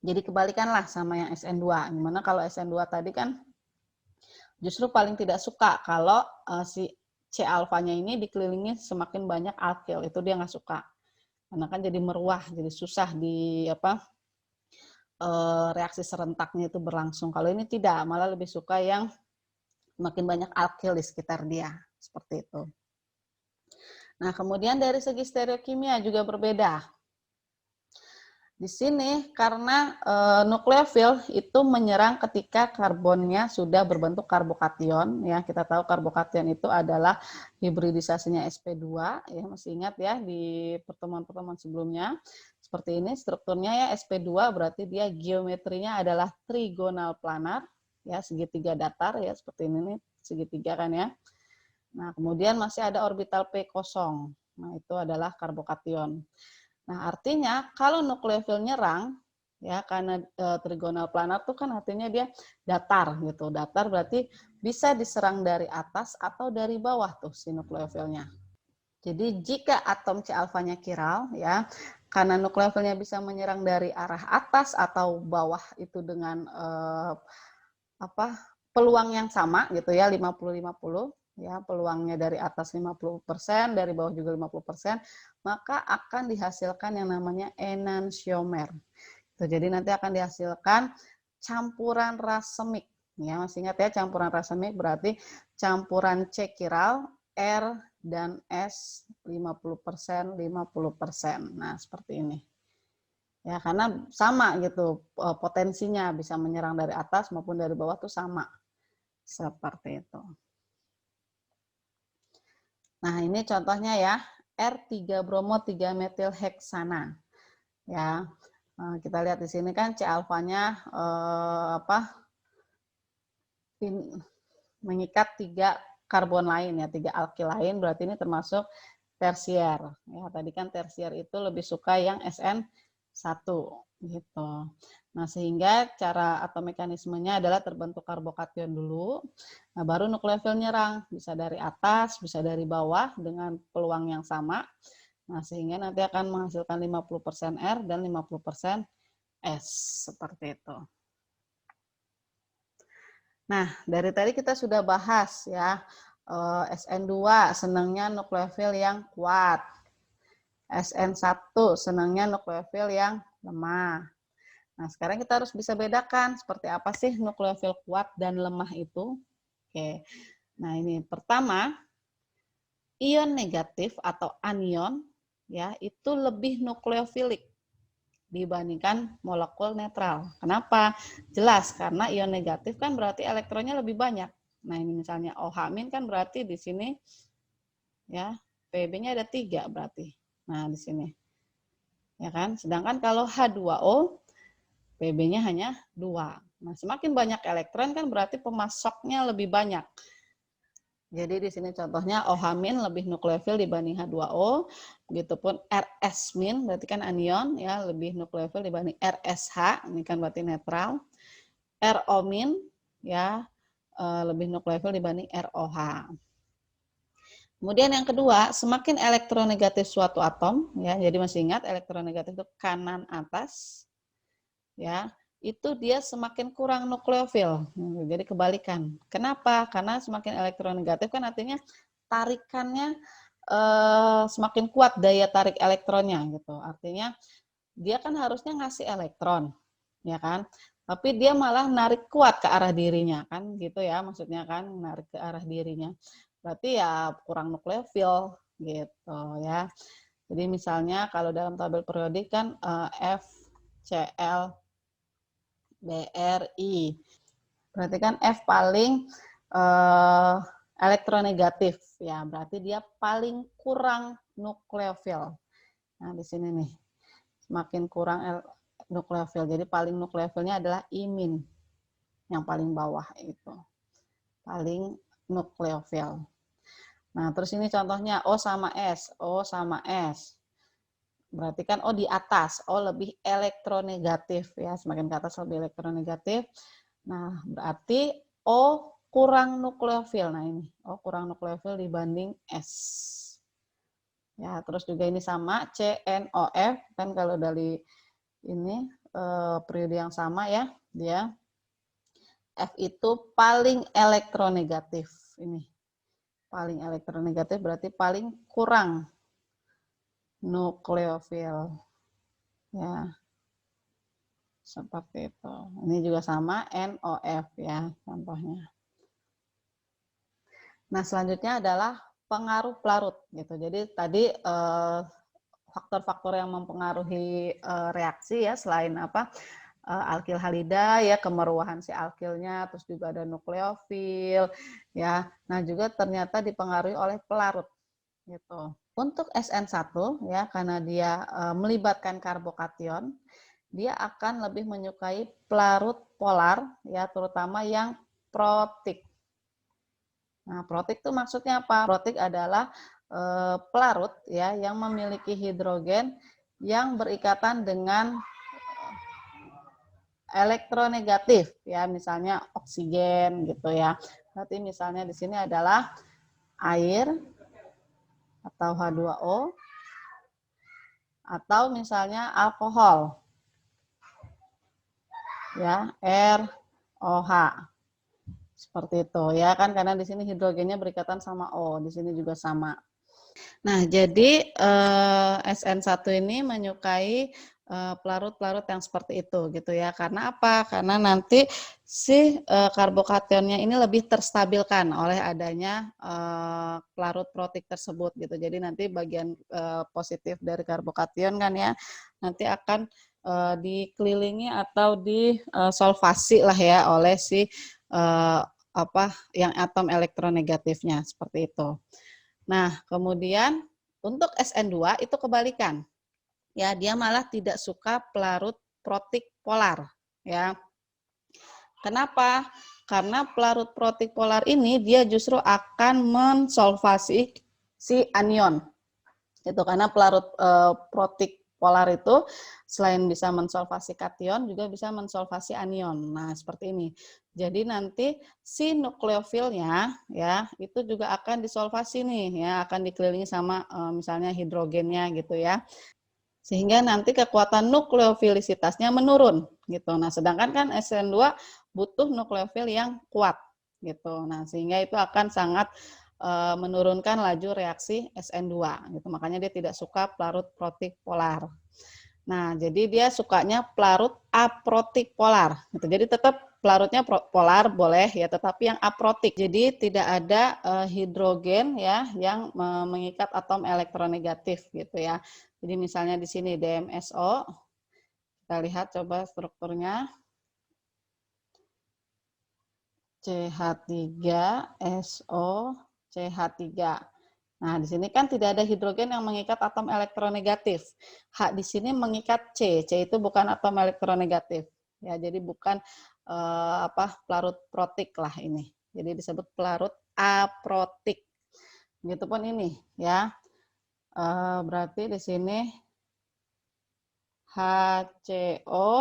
Jadi kebalikanlah sama yang SN2. Dimana kalau SN2 tadi kan justru paling tidak suka kalau si C alfanya ini dikelilingi semakin banyak alkil. Itu dia nggak suka. Karena kan jadi meruah, jadi susah di reaksi serentaknya itu berlangsung. Kalau ini tidak, malah lebih suka yang makin banyak alkil di sekitar dia. Seperti itu. Nah, kemudian dari segi stereokimia juga berbeda. Di sini karena nukleofil itu menyerang ketika karbonnya sudah berbentuk karbokation ya. Kita tahu karbokation itu adalah hibridisasinya sp2 ya, masih ingat ya di pertemuan-pertemuan sebelumnya. Seperti ini strukturnya ya, sp2 berarti dia geometrinya adalah trigonal planar ya, segitiga datar ya, seperti ini nih, segitiga kan ya. Nah, kemudian masih ada orbital p kosong. Nah, itu adalah karbokation. Nah, artinya kalau nukleofil nyerang ya karena trigonal planar tuh kan artinya dia datar gitu. Datar berarti bisa diserang dari atas atau dari bawah tuh si nukleofilnya. Jadi jika atom C alfanya kiral ya, karena nukleofilnya bisa menyerang dari arah atas atau bawah itu dengan peluang yang sama gitu ya, 50-50 ya, peluangnya dari atas 50%, dari bawah juga 50%, maka akan dihasilkan yang namanya enantiomer. Jadi nanti akan dihasilkan campuran rasemik. Ya, masih ingat ya, campuran rasemik berarti campuran C kiral, R dan S 50%, 50%. Nah, seperti ini. Ya, karena sama gitu potensinya bisa menyerang dari atas maupun dari bawah tuh sama. Seperti itu. Nah, ini contohnya ya, R3 bromo 3 metil heksana. Ya. Nah, kita lihat di sini kan C alfanya mengikat 3 karbon lain ya, 3 alkil lain, berarti ini termasuk tersier. Ya, tadi kan tersier itu lebih suka yang SN1 gitu. Nah, sehingga cara atau mekanismenya adalah terbentuk karbokation dulu. Nah, baru nukleofil nyerang, bisa dari atas, bisa dari bawah dengan peluang yang sama. Nah, sehingga nanti akan menghasilkan 50% R dan 50% S seperti itu. Nah, dari tadi kita sudah bahas ya, SN2 senangnya nukleofil yang kuat. SN1 senangnya nukleofil yang lemah. Nah, sekarang kita harus bisa bedakan seperti apa sih nukleofil kuat dan lemah itu. Oke. Nah, ini pertama, ion negatif atau anion ya, itu lebih nukleofilik dibandingkan molekul netral. Kenapa? Jelas, karena ion negatif kan berarti elektronnya lebih banyak. Nah, ini misalnya OH- kan berarti di sini ya, Pb-nya ada 3 berarti. Nah, di sini. Ya kan? Sedangkan kalau H2O Pb-nya hanya 2. Nah, semakin banyak elektron kan berarti pemasoknya lebih banyak. Jadi di sini contohnya OH- lebih nukleofil dibanding H2O, begitupun RS- berarti kan anion ya, lebih nukleofil dibanding RSH, ini kan berarti netral. RO- ya lebih nukleofil dibanding ROH. Kemudian yang kedua, semakin elektronegatif suatu atom ya, jadi masih ingat elektronegatif itu kanan atas ya, itu dia semakin kurang nukleofil. Jadi kebalikan. Kenapa? Karena semakin elektronegatif kan artinya tarikannya semakin kuat daya tarik elektronnya gitu. Artinya dia kan harusnya ngasih elektron, ya kan? Tapi dia malah narik kuat ke arah dirinya kan gitu ya, maksudnya kan narik ke arah dirinya. Berarti ya kurang nukleofil gitu ya. Jadi misalnya kalau dalam tabel periodik kan FCl BRI. Berarti kan F paling elektronegatif ya, berarti dia paling kurang nukleofil. Nah, di sini nih. Semakin kurang nukleofil. Jadi paling nukleofilnya adalah imin. Yang paling bawah itu. Paling nukleofil. Nah, terus ini contohnya O sama S. O sama S. Berarti kan O di atas, O lebih elektronegatif ya, semakin ke atas lebih elektronegatif. Nah, berarti O kurang nukleofil. Nah, ini O kurang nukleofil dibanding S. Ya, terus juga ini sama CNOF kan kalau dari ini periode yang sama ya, dia F itu paling elektronegatif ini. Paling elektronegatif berarti paling kurang nukleofil. Ya. Seperti itu. Ini juga sama NOF ya contohnya. Nah, selanjutnya adalah pengaruh pelarut gitu. Jadi tadi faktor-faktor yang mempengaruhi reaksi ya selain apa alkil halida ya kemeruahan si alkilnya, terus juga ada nukleofil ya. Nah, juga ternyata dipengaruhi oleh pelarut gitu. Untuk SN1 ya karena dia melibatkan karbokation, dia akan lebih menyukai pelarut polar ya terutama yang protik. Nah, protik itu maksudnya apa? Protik adalah pelarut ya yang memiliki hidrogen yang berikatan dengan elektronegatif ya, misalnya oksigen gitu ya. Berarti misalnya di sini adalah air atau H2O atau misalnya alkohol ya, ROH. Seperti itu ya kan karena di sini hidrogennya berikatan sama O, di sini juga sama. Nah, jadi SN1 ini menyukai pelarut-pelarut yang seperti itu gitu ya. Karena apa? Karena nanti si karbokationnya ini lebih terstabilkan oleh adanya pelarut protik tersebut gitu. Jadi nanti bagian positif dari karbokation kan ya nanti akan dikelilingi atau disolvasi lah ya oleh si yang atom elektronegatifnya seperti itu. Nah, kemudian untuk SN2 itu kebalikan. Ya, dia malah tidak suka pelarut protik polar, ya. Kenapa? Karena pelarut protik polar ini dia justru akan mensolvasi si anion. Itu karena pelarut protik polar itu selain bisa mensolvasi kation juga bisa mensolvasi anion. Nah, seperti ini. Jadi nanti si nukleofilnya ya itu juga akan disolvasi nih ya, akan dikelilingi sama misalnya hidrogennya gitu ya. Sehingga nanti kekuatan nukleofilisitasnya menurun gitu. Nah, sedangkan kan SN2 butuh nukleofil yang kuat gitu. Nah, sehingga itu akan sangat menurunkan laju reaksi SN2 gitu. Makanya dia tidak suka pelarut protik polar. Nah, jadi dia sukanya pelarut aprotik polar gitu. Jadi tetap pelarutnya polar boleh ya, tetapi yang aprotik. Jadi tidak ada hidrogen ya yang mengikat atom elektronegatif gitu ya. Jadi misalnya di sini DMSO, kita lihat coba strukturnya. CH3SO, CH3. Nah, di sini kan tidak ada hidrogen yang mengikat atom elektronegatif. H di sini mengikat C. C itu bukan atom elektronegatif. Ya, jadi bukan pelarut protik lah ini. Jadi disebut pelarut aprotik. Begitupun ini ya. Berarti di sini HCO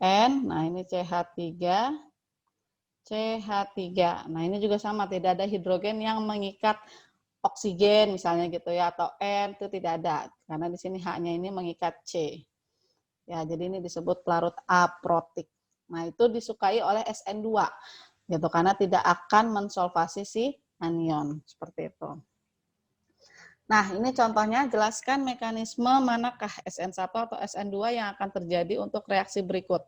N, nah ini CH3 CH3. Nah, ini juga sama, tidak ada hidrogen yang mengikat oksigen misalnya gitu ya, atau N itu tidak ada. Karena di sini H-nya ini mengikat C. Ya, jadi ini disebut pelarut aprotik. Nah, itu disukai oleh SN2 gitu karena tidak akan mensolvasi si anion seperti itu. Nah, ini contohnya jelaskan mekanisme manakah SN1 atau SN2 yang akan terjadi untuk reaksi berikut.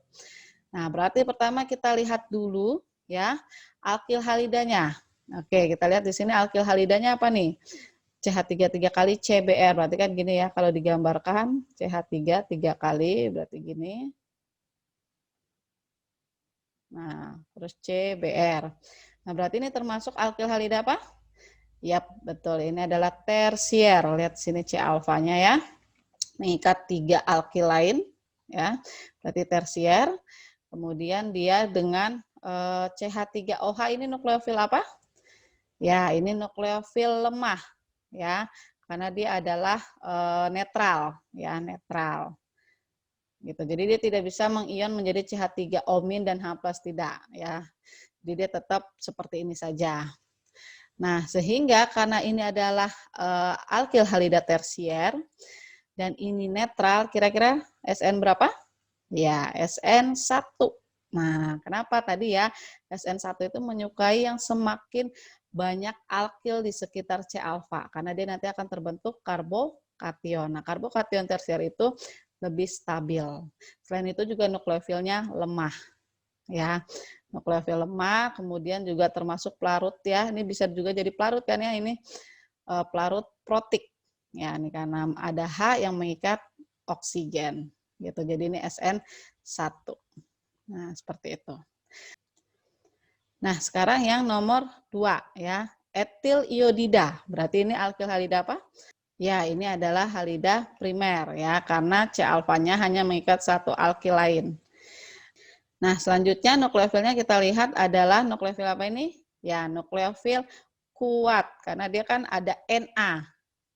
Nah, berarti pertama kita lihat dulu ya alkil halidanya. Oke, kita lihat di sini alkil halidanya apa nih? CH3 3 kali CBr, berarti kan gini ya, kalau digambarkan CH3 3 kali, berarti gini. Nah, terus CBr. Nah, berarti ini termasuk alkil halida apa? Yap, betul. Ini adalah tersier. Lihat sini C alfanya ya. Mengikat 3 alkil lain ya. Berarti tersier. Kemudian dia dengan CH3OH ini nukleofil apa? Ya, ini nukleofil lemah ya. Karena dia adalah netral ya, netral. Gitu. Jadi dia tidak bisa mengion menjadi CH3-omin dan H+ tidak ya. Jadi dia tetap seperti ini saja. Nah, sehingga karena ini adalah alkil halida tersier dan ini netral, kira-kira SN berapa? Ya, SN1. Nah, kenapa tadi ya SN1 itu menyukai yang semakin banyak alkil di sekitar C alfa karena dia nanti akan terbentuk karbokation. Nah, karbokation tersier itu lebih stabil. Selain itu juga nukleofilnya lemah. Ya, nukleofil lemah, kemudian juga termasuk pelarut ya. Ini bisa juga jadi pelarut kan ya ini pelarut protik. Ya, ini karena ada H yang mengikat oksigen gitu. Jadi ini SN1. Nah, seperti itu. Nah, sekarang yang nomor 2 ya, etil iodida. Berarti ini alkil halida apa? Ya, ini adalah halida primer ya, karena C alfanya hanya mengikat satu alkil lain. Nah, selanjutnya nukleofilnya kita lihat adalah nukleofil apa ini? Ya, nukleofil kuat karena dia kan ada Na.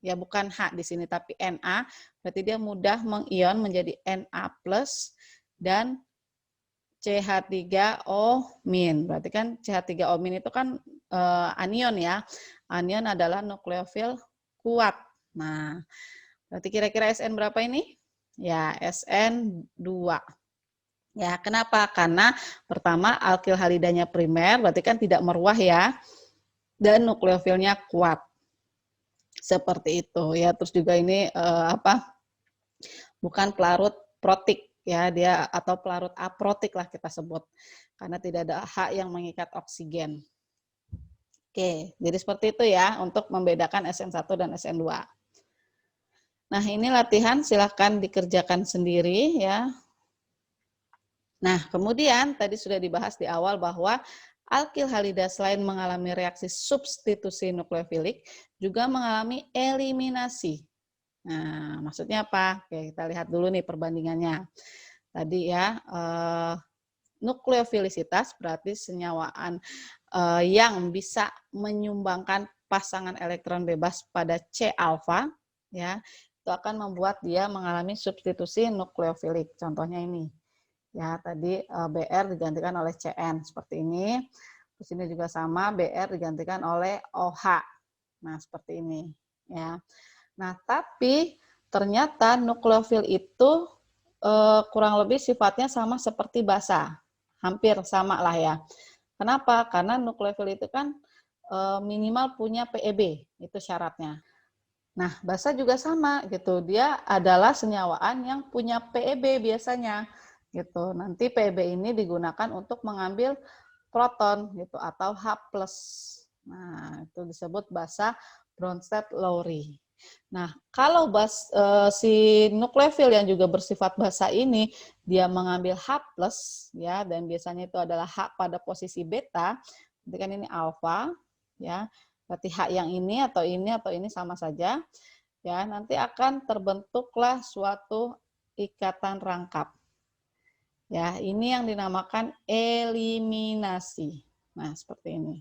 Ya, bukan H di sini tapi Na, berarti dia mudah mengion menjadi Na+ dan CH3O-. Berarti kan CH3O- itu kan anion ya. Anion adalah nukleofil kuat. Nah, berarti kira-kira SN berapa ini? Ya, SN2. Ya, kenapa? Karena pertama alkil halidanya primer, berarti kan tidak meruah ya. Dan nukleofilnya kuat. Seperti itu ya. Terus juga ini bukan pelarut protik ya, dia atau pelarut aprotik lah kita sebut. Karena tidak ada H yang mengikat oksigen. Oke, jadi seperti itu ya untuk membedakan SN1 dan SN2. Nah, ini latihan silahkan dikerjakan sendiri ya. Nah, kemudian tadi sudah dibahas di awal bahwa alkil halida selain mengalami reaksi substitusi nukleofilik, juga mengalami eliminasi. Nah, maksudnya apa? Oke, kita lihat dulu nih perbandingannya. tadi ya, nukleofilisitas berarti senyawaan yang bisa menyumbangkan pasangan elektron bebas pada C alfa, ya, itu akan membuat dia mengalami substitusi nukleofilik. Contohnya ini, ya tadi Br digantikan oleh Cn seperti ini. Terus ini juga sama, Br digantikan oleh OH. Nah seperti ini, ya. Nah tapi ternyata nukleofil itu kurang lebih sifatnya sama seperti basa, hampir sama lah ya. Kenapa? Karena nukleofil itu kan minimal punya PEB, itu syaratnya. Nah, basa juga sama gitu. Dia adalah senyawaan yang punya PEB biasanya gitu. Nanti PEB ini digunakan untuk mengambil proton gitu atau H+. Nah, itu disebut basa Bronsted-Lowry. Nah, kalau si nukleofil yang juga bersifat basa ini dia mengambil H+, ya, dan biasanya itu adalah H pada posisi beta, berarti kan ini alfa, ya. Berarti H yang ini atau ini sama saja, ya. Nanti akan terbentuklah suatu ikatan rangkap. Ya, ini yang dinamakan eliminasi. Nah, seperti ini.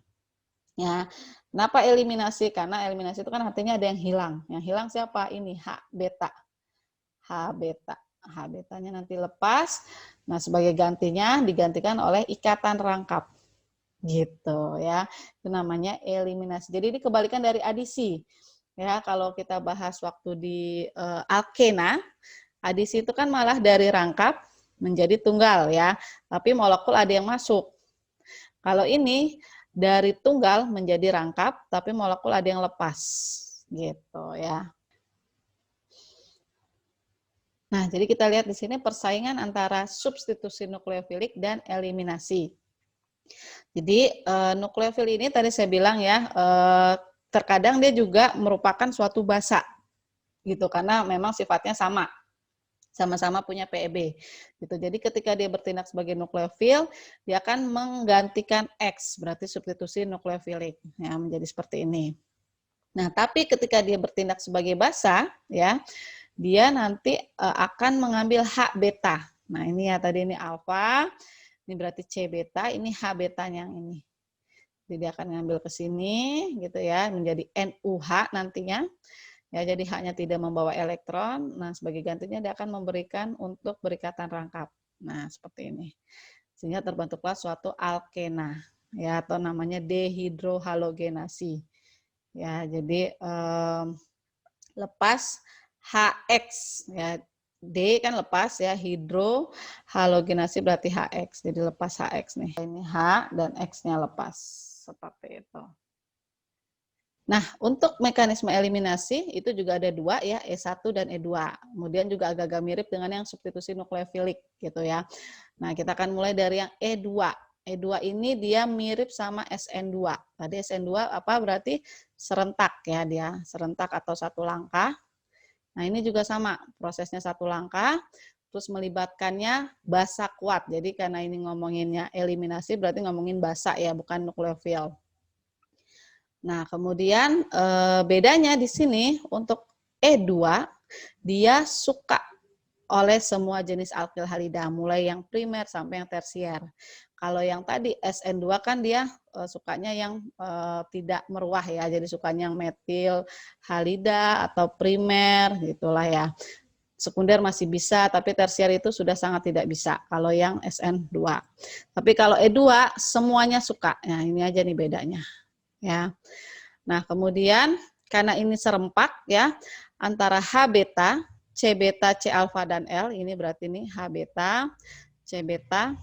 Ya, kenapa eliminasi? Karena eliminasi itu kan artinya ada yang hilang. Yang hilang siapa? Ini H beta. H beta. H betanya nanti lepas. Nah, sebagai gantinya digantikan oleh ikatan rangkap. Gitu ya. Itu namanya eliminasi. Jadi ini kebalikan dari adisi. Ya, kalau kita bahas waktu di alkena, adisi itu kan malah dari rangkap menjadi tunggal ya. Tapi molekul ada yang masuk. Kalau ini dari tunggal menjadi rangkap, tapi molekul ada yang lepas, gitu ya. Nah, jadi kita lihat di sini persaingan antara substitusi nukleofilik dan eliminasi. Jadi nukleofil ini tadi saya bilang ya, terkadang dia juga merupakan suatu basa, gitu, karena memang sifatnya sama-sama punya PEB. Gitu. Jadi ketika dia bertindak sebagai nukleofil, dia akan menggantikan X, berarti substitusi nukleofilik, ya, menjadi seperti ini. Nah, tapi ketika dia bertindak sebagai basa, ya, dia nanti akan mengambil H beta. Nah, ini ya tadi ini alfa, ini berarti C beta, ini H betanya yang ini. Jadi dia akan ngambil ke sini, gitu ya, menjadi NuH nantinya. Ya, jadi H-nya tidak membawa elektron. Nah, sebagai gantinya dia akan memberikan untuk berikatan rangkap. Nah, seperti ini. Sehingga terbentuklah suatu alkena, ya, atau namanya dehidrohalogenasi. Ya, jadi lepas HX, ya, D kan lepas ya, hidrohalogenasi berarti HX. Jadi lepas HX nih. Ini H dan X-nya lepas. Seperti itu. Nah, untuk mekanisme eliminasi itu juga ada dua ya, E1 dan E2. Kemudian juga agak-agak mirip dengan yang substitusi nukleofilik gitu ya. Nah, kita akan mulai dari yang E2. E2 ini dia mirip sama SN2. Tadi SN2 apa berarti serentak ya dia, serentak atau satu langkah. Nah, ini juga sama, prosesnya satu langkah, terus melibatkannya basa kuat. Jadi karena ini ngomonginnya eliminasi berarti ngomongin basa ya, bukan nukleofil. Nah, kemudian bedanya di sini untuk E2, dia suka oleh semua jenis alkil halida, mulai yang primer sampai yang tersier. Kalau yang tadi SN2 kan dia sukanya yang tidak meruah ya, jadi sukanya yang metil halida atau primer gitulah ya. Sekunder masih bisa, tapi tersier itu sudah sangat tidak bisa kalau yang SN2. Tapi kalau E2 semuanya suka. Nah, ini aja nih bedanya. Ya. Nah, kemudian karena ini serempak ya antara H beta, C beta, C alfa dan L, ini berarti ini H beta, C beta,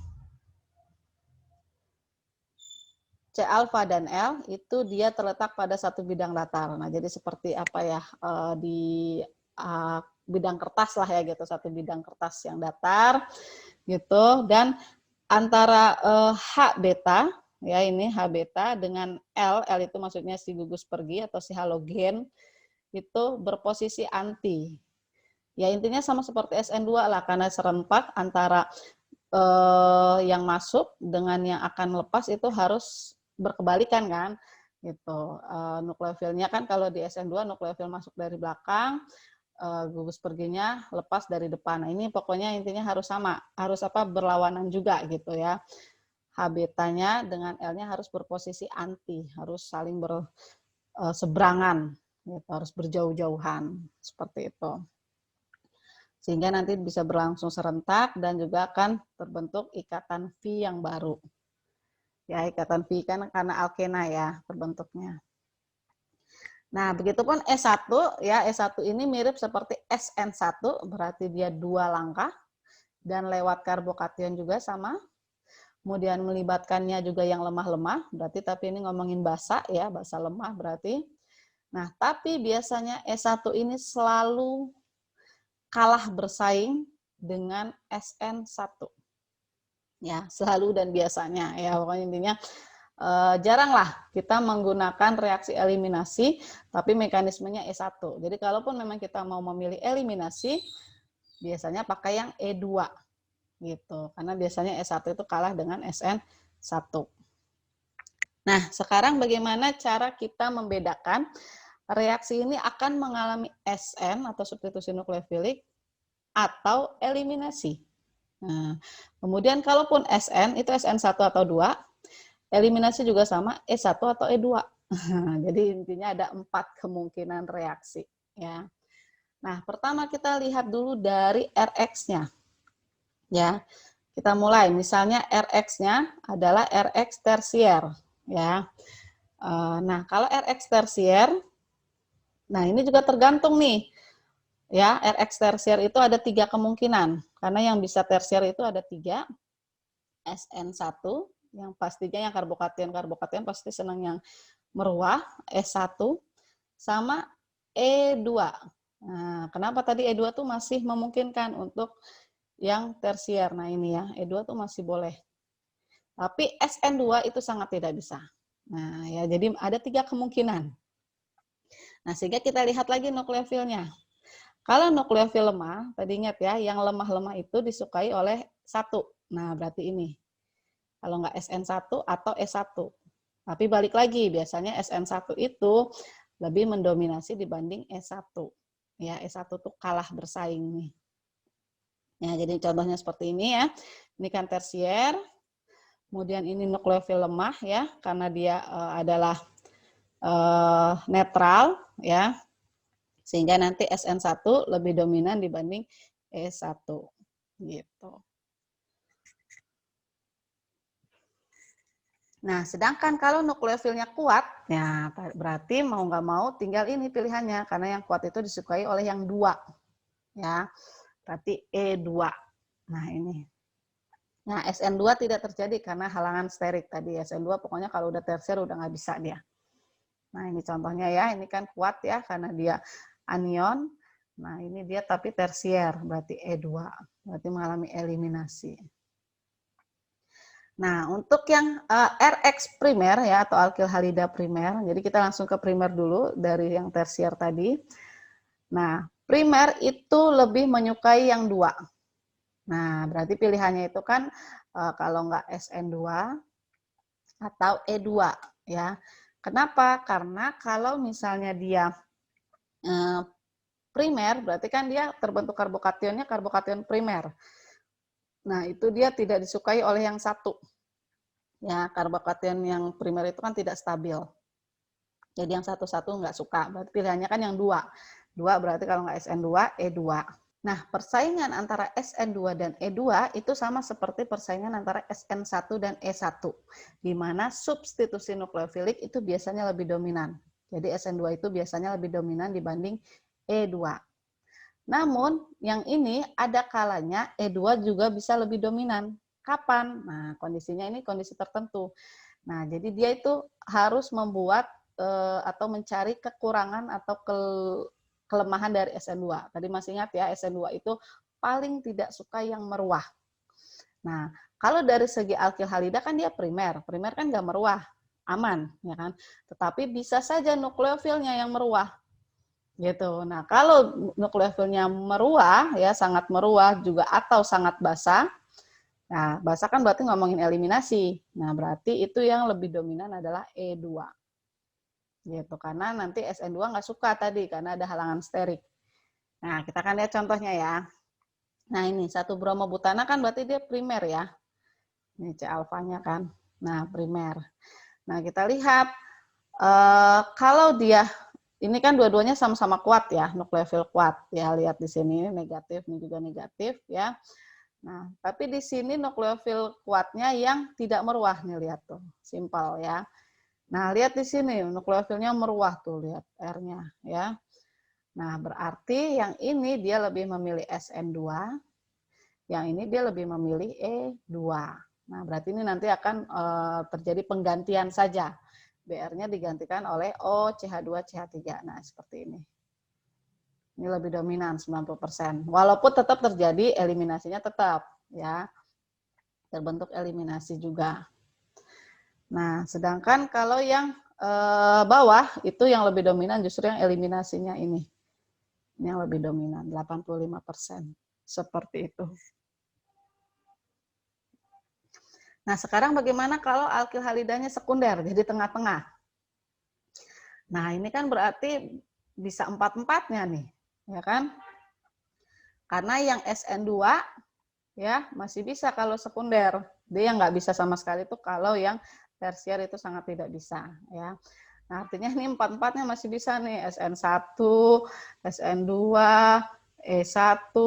C alfa dan L itu dia terletak pada satu bidang datar. Nah, jadi seperti apa ya di bidang kertas lah ya gitu, satu bidang kertas yang datar gitu, dan antara H beta ya ini H beta dengan L itu maksudnya si gugus pergi atau si halogen itu berposisi anti. Ya intinya sama seperti SN2 lah karena serempak antara yang masuk dengan yang akan lepas itu harus berkebalikan kan gitu. Nukleofilnya kan kalau di SN2 nukleofil masuk dari belakang, gugus perginya lepas dari depan. Nah, ini pokoknya intinya harus sama, harus berlawanan juga gitu ya. H betanya dengan L-nya harus berposisi anti, harus saling berseberangan, gitu, harus berjauh-jauhan seperti itu. Sehingga nanti bisa berlangsung serentak dan juga akan terbentuk ikatan V yang baru. Ya, ikatan V kan karena alkena ya terbentuknya. Nah, begitupun S1 ya, S1 ini mirip seperti SN1, berarti dia 2 langkah dan lewat karbokation juga sama. Kemudian melibatkannya juga yang lemah-lemah, berarti tapi ini ngomongin basa ya, basa lemah berarti. Nah, tapi biasanya S1 ini selalu kalah bersaing dengan SN1. Ya, selalu dan biasanya ya, pokoknya intinya jaranglah kita menggunakan reaksi eliminasi, tapi mekanismenya E1. Jadi kalaupun memang kita mau memilih eliminasi, biasanya pakai yang E2 gitu. Karena biasanya E1 itu kalah dengan SN1. Nah, sekarang bagaimana cara kita membedakan reaksi ini akan mengalami SN atau substitusi nukleofilik atau eliminasi. Nah, kemudian kalaupun SN itu SN1 atau 2, eliminasi juga sama E1 atau E2. Jadi intinya ada 4 kemungkinan reaksi. Ya. Nah, pertama kita lihat dulu dari Rx-nya. Ya, kita mulai. Misalnya Rx-nya adalah Rx tersier. Ya. Nah, kalau Rx tersier, nah ini juga tergantung nih. Ya, Rx tersier itu ada 3 kemungkinan. Karena yang bisa tersier itu ada 3. SN1, yang pastinya yang karbokation pasti senang yang meruah, S1, sama E2. Nah, kenapa tadi E2 tuh masih memungkinkan untuk yang tersier? Nah ini ya, E2 tuh masih boleh. Tapi SN2 itu sangat tidak bisa. Nah ya, jadi ada 3 kemungkinan. Nah sehingga kita lihat lagi nukleofilnya. Kalau nukleofil lemah, tadi ingat ya, yang lemah-lemah itu disukai oleh 1. Nah berarti ini. Kalau nggak SN1 atau S1. Tapi balik lagi, biasanya SN1 itu lebih mendominasi dibanding S1. Ya, S1 tuh kalah bersaing nih. Ya, jadi contohnya seperti ini ya. Ini kan tersier. Kemudian ini nukleofil lemah ya, karena dia adalah netral ya. Sehingga nanti SN1 lebih dominan dibanding S1 gitu. Nah, sedangkan kalau nukleofilnya kuat, ya berarti mau nggak mau tinggal ini pilihannya, karena yang kuat itu disukai oleh yang 2. Ya, berarti E2. Nah, ini. Nah, SN2 tidak terjadi karena halangan sterik tadi. SN2 pokoknya kalau udah tersier udah nggak bisa dia. Nah, ini contohnya ya, ini kan kuat ya, karena dia anion. Nah, ini dia tapi tersier, berarti E2. Berarti mengalami eliminasi. Nah, untuk yang Rx primer ya atau alkil halida primer, jadi kita langsung ke primer dulu dari yang tersier tadi. Nah, primer itu lebih menyukai yang 2. Nah, berarti pilihannya itu kan kalau nggak SN2 atau E2 ya. Kenapa? Karena kalau misalnya dia primer, berarti kan dia terbentuk karbokationnya karbokation primer. Nah, itu dia tidak disukai oleh yang 1. Ya, karbokation yang primer itu kan tidak stabil. Jadi yang satu-satu nggak suka. Berarti pilihannya kan yang 2. 2 berarti kalau nggak SN2, E2. Nah, persaingan antara SN2 dan E2 itu sama seperti persaingan antara SN1 dan E1. Di mana substitusi nukleofilik itu biasanya lebih dominan. Jadi SN2 itu biasanya lebih dominan dibanding E2. Namun, yang ini ada kalanya E2 juga bisa lebih dominan. Kapan? Nah, kondisinya ini kondisi tertentu. Nah, jadi dia itu harus membuat atau mencari kekurangan atau kelemahan dari SN2. Tadi masih ingat ya, SN2 itu paling tidak suka yang meruah. Nah, kalau dari segi alkil halida kan dia primer. Primer kan nggak meruah, aman, ya kan? Tetapi bisa saja nukleofilnya yang meruah. Gitu. Nah, kalau nukleofilnya meruah, ya sangat meruah juga atau sangat basah, nah, basah kan berarti ngomongin eliminasi. Nah, berarti itu yang lebih dominan adalah E2. Gitu, karena nanti SN2 nggak suka tadi, karena ada halangan sterik. Nah, kita akan lihat contohnya ya. Nah, ini 1-bromobutana kan berarti dia primer ya. Ini C alfanya kan. Nah, primer. Nah, kita lihat kalau dia ini kan dua-duanya sama-sama kuat ya, nukleofil kuat. Ya, lihat di sini negatif, ini juga negatif ya. Nah, tapi di sini nukleofil kuatnya yang tidak meruah nih, lihat tuh. Simpel ya. Nah, lihat di sini nukleofilnya meruah tuh, lihat R-nya ya. Nah, berarti yang ini dia lebih memilih SN2, yang ini dia lebih memilih E2. Nah, berarti ini nanti akan terjadi penggantian saja. Br-nya digantikan oleh OCH2CH3. Nah, seperti ini. Ini lebih dominan 90%. Walaupun tetap terjadi eliminasinya tetap ya. Terbentuk eliminasi juga. Nah, sedangkan kalau yang bawah itu yang lebih dominan justru yang eliminasinya ini. Ini yang lebih dominan 85%. Seperti itu. Nah, sekarang bagaimana kalau alkil halidanya sekunder, jadi tengah-tengah? Nah, ini kan berarti bisa 4-4-nya nih, ya kan? Karena yang SN2 ya masih bisa kalau sekunder. Dia yang nggak bisa sama sekali itu kalau yang tersier itu sangat tidak bisa, ya. Nah, artinya ini 4-4-nya masih bisa nih, SN1, SN2, E1,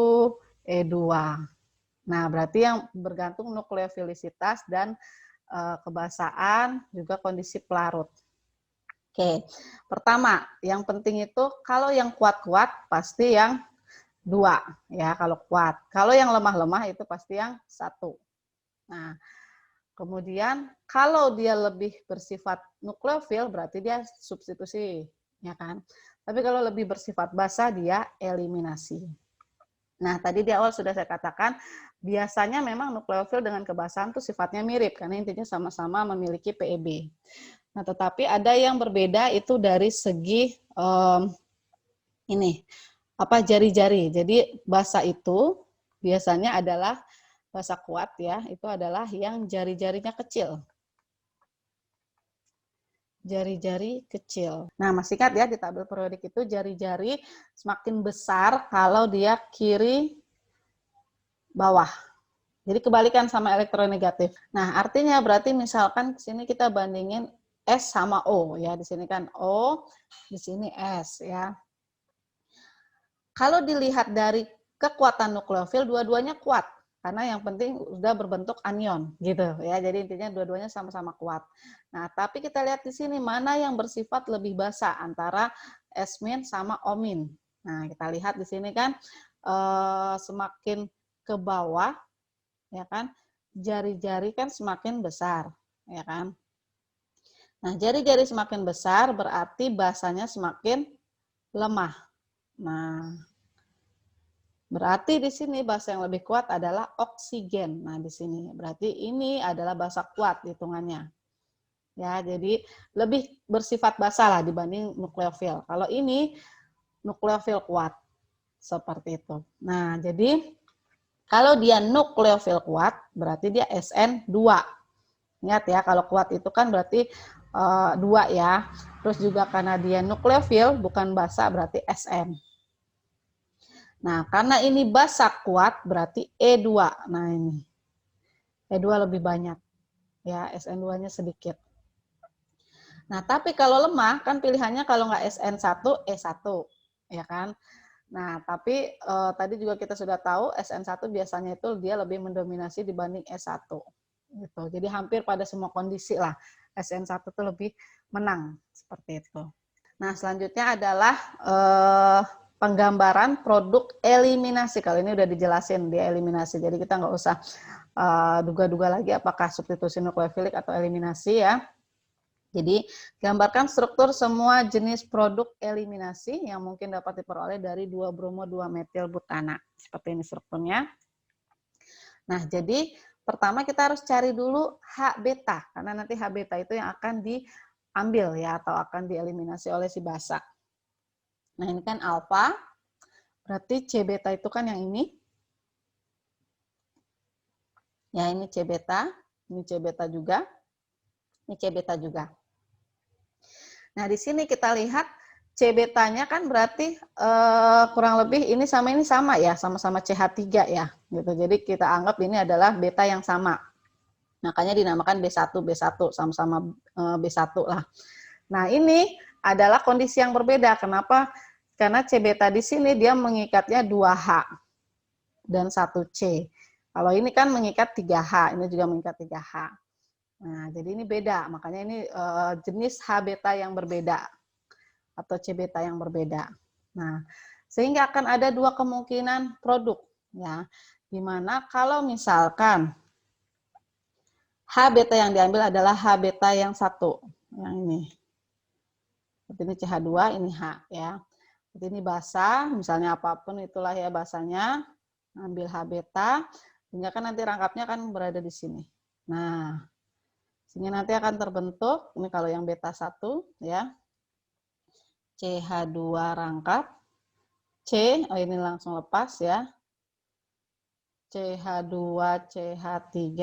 E2. Nah, berarti yang bergantung nukleofilisitas dan kebasaan, juga kondisi pelarut. Oke, pertama, yang penting itu kalau yang kuat-kuat pasti yang 2, ya kalau kuat. Kalau yang lemah-lemah itu pasti yang 1. Nah, kemudian kalau dia lebih bersifat nukleofil berarti dia substitusi, ya kan? Tapi kalau lebih bersifat basa dia eliminasi. Nah, tadi di awal sudah saya katakan, biasanya memang nukleofil dengan kebasahan itu sifatnya mirip, karena intinya sama-sama memiliki PEB. Nah, tetapi ada yang berbeda itu dari segi ini, apa jari-jari. Jadi, basa itu biasanya adalah basa kuat ya, itu adalah yang jari-jarinya kecil. Jari-jari kecil. Nah, masih ingat ya di tabel periodik itu jari-jari semakin besar kalau dia kiri bawah. Jadi kebalikan sama elektronegatif. Nah, artinya berarti misalkan di sini kita bandingin S sama O ya. Di sini kan O, di sini S ya. Kalau dilihat dari kekuatan nukleofil dua-duanya kuat karena yang penting sudah berbentuk anion gitu ya. Jadi intinya dua-duanya sama-sama kuat. Nah, tapi kita lihat di sini mana yang bersifat lebih basa antara S- sama O-. Nah, kita lihat di sini kan semakin ke bawah ya kan, jari-jari kan semakin besar, ya kan. Nah, jari-jari semakin besar berarti basanya semakin lemah. Nah, berarti di sini basa yang lebih kuat adalah oksigen. Nah, di sini berarti ini adalah basa kuat hitungannya. Ya, jadi lebih bersifat basa lah dibanding nukleofil. Kalau ini nukleofil kuat seperti itu. Nah, jadi kalau dia nukleofil kuat, berarti dia SN2. Ingat ya, kalau kuat itu kan berarti 2 ya. Terus juga karena dia nukleofil, bukan basa, berarti SN. Nah, karena ini basa kuat, berarti E2. Nah, ini. E2 lebih banyak. Ya, SN2-nya sedikit. Nah, tapi kalau lemah, kan pilihannya kalau nggak SN1, E1. Ya kan? Nah, tapi tadi juga kita sudah tahu SN1 biasanya itu dia lebih mendominasi dibanding S1. Gitu. Jadi hampir pada semua kondisi lah SN1 itu lebih menang seperti itu. Nah, selanjutnya adalah penggambaran produk eliminasi. Kali ini udah dijelasin dia eliminasi. Jadi kita nggak usah duga-duga lagi apakah substitusi nukleofilik atau eliminasi ya. Jadi, gambarkan struktur semua jenis produk eliminasi yang mungkin dapat diperoleh dari 2-bromo-2-metilbutana. Seperti ini strukturnya. Nah, jadi pertama kita harus cari dulu H beta, karena nanti H beta itu yang akan diambil ya, atau akan dieliminasi oleh si basa. Nah, ini kan alfa, berarti C beta itu kan yang ini. Ya, ini C beta, ini C beta juga, ini C beta juga. Nah, di sini kita lihat C betanya kan berarti kurang lebih ini sama ya, sama-sama CH3 ya, gitu. Jadi kita anggap ini adalah beta yang sama. Makanya dinamakan B1, sama-sama B1 lah. Nah, ini adalah kondisi yang berbeda. Kenapa? Karena C beta di sini dia mengikatnya 2H dan 1C. Kalau ini kan mengikat 3H, ini juga mengikat 3H. Nah, jadi ini beda. Makanya ini jenis H beta yang berbeda atau C beta yang berbeda. Nah, sehingga akan ada dua kemungkinan produk ya. Dimana kalau misalkan H beta yang diambil adalah H beta yang satu, yang ini. Seperti ini CH2, ini H ya. Seperti ini basa, misalnya apapun itulah ya basanya, ambil H beta, sehingga kan nanti rangkapnya akan berada di sini. Nah, sehingga nanti akan terbentuk, ini kalau yang beta 1 ya, CH2 rangkap, C, oh ini langsung lepas ya, CH2, CH3,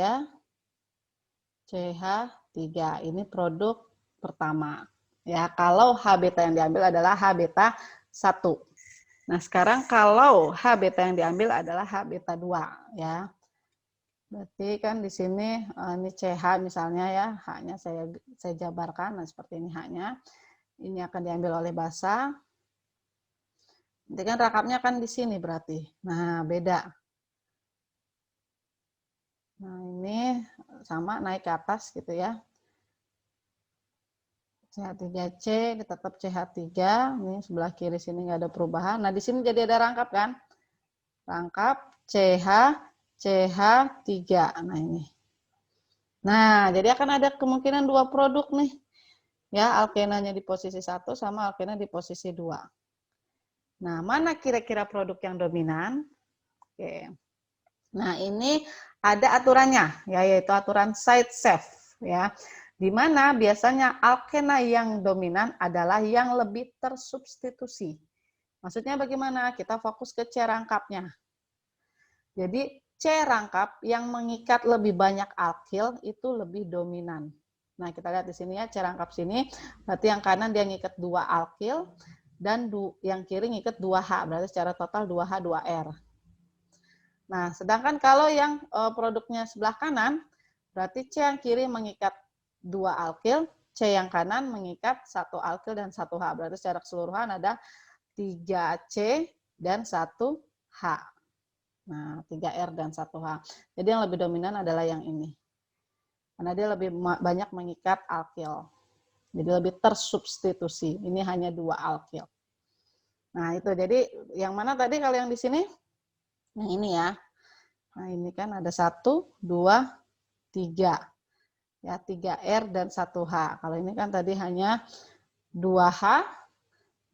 CH3, ini produk pertama. Ya, kalau H beta yang diambil adalah H beta 1. Nah, sekarang kalau H beta yang diambil adalah H beta 2 ya. Berarti kan di sini ini CH misalnya ya, H-nya saya jabarkan, nah seperti ini H-nya. Ini akan diambil oleh basa. Nanti kan rangkapnya kan di sini berarti. Nah, beda. Nah, ini sama naik ke atas gitu ya. CH3C tetap CH3, ini sebelah kiri sini nggak ada perubahan. Nah, di sini jadi ada rangkap kan? Rangkap CH, CH3. Nah, ini. Nah, jadi akan ada kemungkinan dua produk nih. Ya, alkenanya di posisi 1 sama alkena di posisi 2. Nah, mana kira-kira produk yang dominan? Oke. Nah, ini ada aturannya, ya, yaitu aturan side safe, ya. Di mana biasanya alkena yang dominan adalah yang lebih tersubstitusi. Maksudnya bagaimana? Kita fokus ke C rangkapnya. Jadi, C rangkap yang mengikat lebih banyak alkil itu lebih dominan. Nah, kita lihat di sini ya, C rangkap sini, berarti yang kanan dia ngikat 2 alkil, dan yang kiri ngikat 2H, berarti secara total 2H, 2R. Nah, sedangkan kalau yang produknya sebelah kanan, berarti C yang kiri mengikat 2 alkil, C yang kanan mengikat 1 alkil dan 1H. Berarti secara keseluruhan ada 3C dan 1H. Nah, 3R dan 1H. Jadi yang lebih dominan adalah yang ini. Karena dia lebih banyak mengikat alkil. Jadi lebih tersubstitusi. Ini hanya 2 alkil. Nah, itu. Jadi yang mana tadi kalau yang di sini? Yang ini ya. Nah, ini kan ada 1, 2, 3. Ya, 3R dan 1H. Kalau ini kan tadi hanya 2H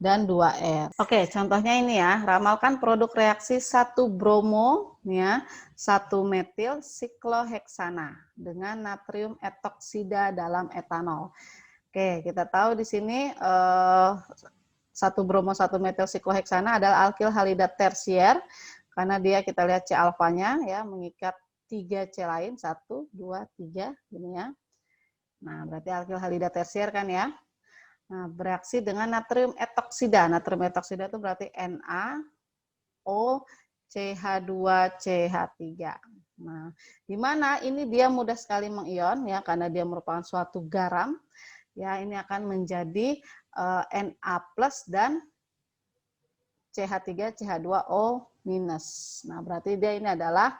dan 2R. Oke, contohnya ini ya, ramalkan produk reaksi 1 bromo ya, 1 metil sikloheksana dengan natrium etoksida dalam etanol. Oke, kita tahu di sini 1 bromo 1 metil sikloheksana adalah alkil halida tersier karena dia kita lihat C alfanya ya mengikat 3 C lain, 1 2 3 gini ya. Nah, berarti alkil halida tersier kan ya. Nah, bereaksi dengan natrium etoksida. Natrium etoksida itu berarti NaOCH2CH3. Nah, di mana ini dia mudah sekali mengion ya karena dia merupakan suatu garam. Ya, ini akan menjadi Na+ dan CH3 CH2O-. Nah, berarti dia ini adalah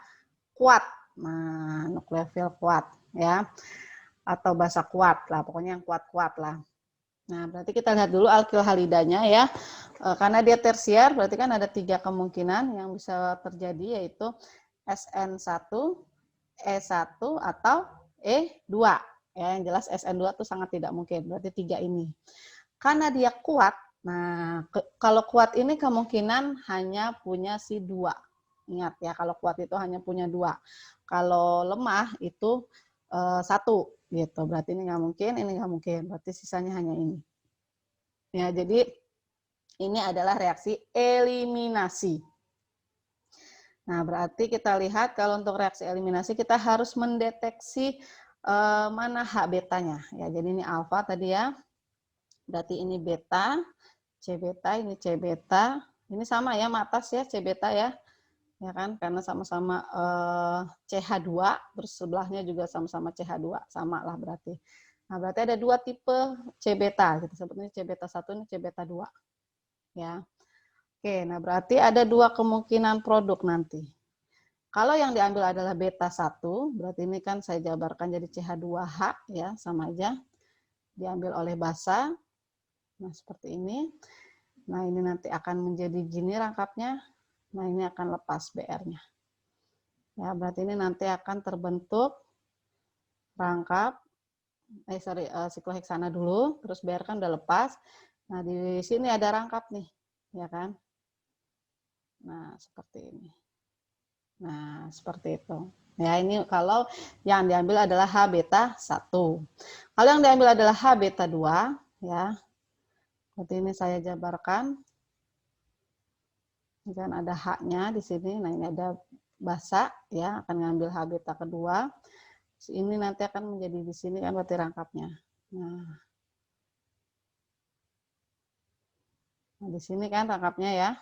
kuat. Nah, nukleofil kuat ya. Atau basa kuat lah, pokoknya yang kuat-kuat lah. Nah, berarti kita lihat dulu alkil halidanya ya. Karena dia tersier, berarti kan ada 3 kemungkinan yang bisa terjadi, yaitu SN1, E1, atau E2. Ya, yang jelas SN2 itu sangat tidak mungkin, berarti 3 ini. Karena dia kuat, nah kalau kuat ini kemungkinan hanya punya si 2. Ingat ya, kalau kuat itu hanya punya 2. Kalau lemah itu 1 gitu. Berarti ini nggak mungkin. Berarti sisanya hanya ini. Ya, jadi ini adalah reaksi eliminasi. Nah, berarti kita lihat kalau untuk reaksi eliminasi kita harus mendeteksi mana H betanya. Ya, jadi ini alfa tadi ya. Berarti ini beta. C beta, ini C beta. Ini sama ya, matas ya, C beta ya. Ya kan, karena sama-sama CH2, terus sebelahnya juga sama-sama CH2, sama lah berarti. Nah, berarti ada dua tipe C beta, kita sebutnya C beta 1, ini C beta 2. Ya. Oke, nah berarti ada dua kemungkinan produk nanti. Kalau yang diambil adalah beta 1, berarti ini kan saya jabarkan jadi CH2H, ya, sama aja. Diambil oleh basa, nah seperti ini. Nah ini nanti akan menjadi gini rangkapnya, nah ini akan lepas BR-nya. Ya, berarti ini nanti akan terbentuk rangkap, sikloheksana dulu, terus BR kan udah lepas. Nah di sini ada rangkap nih, ya kan. Nah seperti ini. Nah, seperti itu. Ya, ini kalau yang diambil adalah H beta 1. Kalau yang diambil adalah H beta 2, ya. Berarti ini saya jabarkan. Ini kan ada H-nya di sini. Nah, ini ada basa, ya, akan ngambil H beta kedua. Ini nanti akan menjadi di sini kan berarti rangkapnya. Nah, di sini kan rangkapnya ya.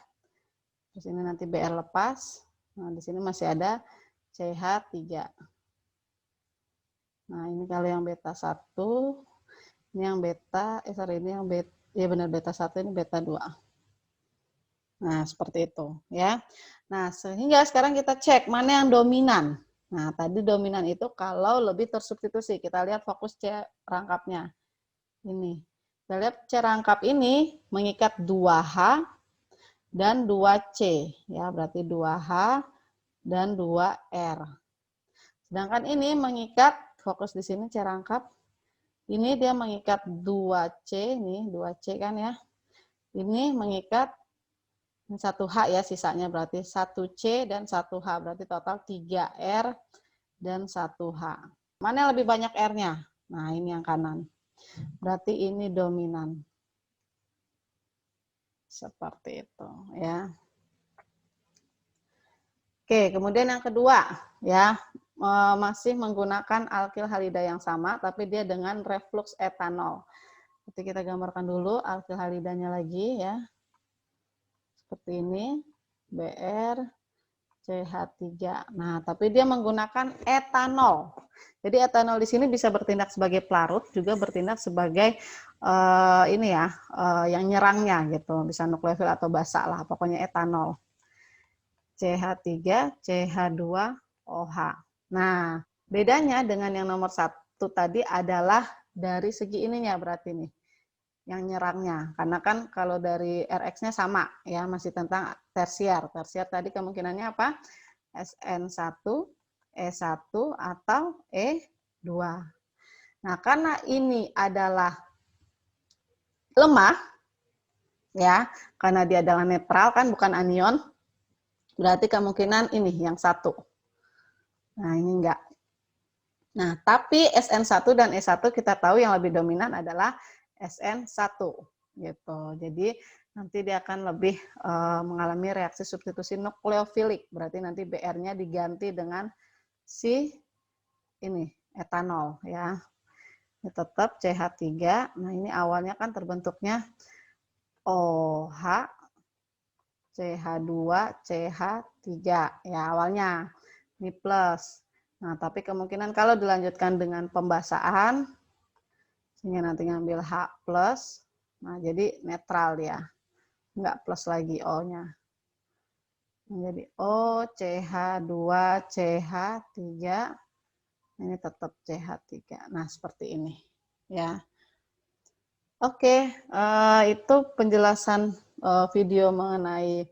Terus ini nanti BR lepas. Nah, di sini masih ada CH3. Nah, ini kalau yang beta 1, ini yang beta, ini yang beta, ya benar beta 1, ini beta 2. Nah, seperti itu ya. Nah, sehingga sekarang kita cek mana yang dominan. Nah, tadi dominan itu kalau lebih tersubstitusi. Kita lihat fokus C rangkapnya. Ini. Kita lihat C rangkap ini mengikat 2H dan 2C. Ya, berarti 2H dan 2R. Sedangkan ini mengikat, fokus di sini C rangkap, ini dia mengikat 2C, nih 2C kan ya. Ini mengikat 1H ya, sisanya berarti 1C dan 1H, berarti total 3R dan 1H. Mana yang lebih banyak R-nya? Nah, ini yang kanan. Berarti ini dominan. Seperti itu ya. Oke, kemudian yang kedua ya, masih menggunakan alkil halida yang sama, tapi dia dengan reflux etanol. Jadi kita gambarkan dulu alkil halidanya lagi ya. Seperti ini, BR, CH3. Nah, tapi dia menggunakan etanol. Jadi etanol di sini bisa bertindak sebagai pelarut, juga bertindak sebagai ini ya, yang nyerangnya gitu, bisa nukleofil atau basa lah, pokoknya etanol. CH3, CH2OH. Nah, bedanya dengan yang nomor 1 tadi adalah dari segi ininya berarti nih, yang nyerangnya. Karena kan kalau dari RX-nya sama, ya masih tentang tersier. Tersier tadi kemungkinannya apa? SN1, E1, atau E2. Nah, karena ini adalah lemah, ya, karena dia adalah netral kan, bukan anion, berarti kemungkinan ini yang 1. Nah, ini enggak. Nah, tapi SN1 dan E1 kita tahu yang lebih dominan adalah SN1 gitu. Jadi nanti dia akan lebih mengalami reaksi substitusi nukleofilik. Berarti nanti BR-nya diganti dengan si ini etanol ya. Ini tetap CH3. Nah, ini awalnya kan terbentuknya OH, CH2, CH3 ya awalnya. Ini plus. Nah, tapi kemungkinan kalau dilanjutkan dengan pembasaan, sehingga nanti ngambil H plus, nah jadi netral ya, nggak plus lagi O-nya. Jadi O, CH2, CH3, ini tetap CH3. Nah, seperti ini. Ya. Oke, itu penjelasan video mengenai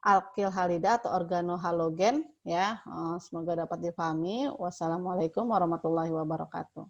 alkil halida atau organohalogen ya. Semoga dapat dipahami. Wassalamualaikum warahmatullahi wabarakatuh.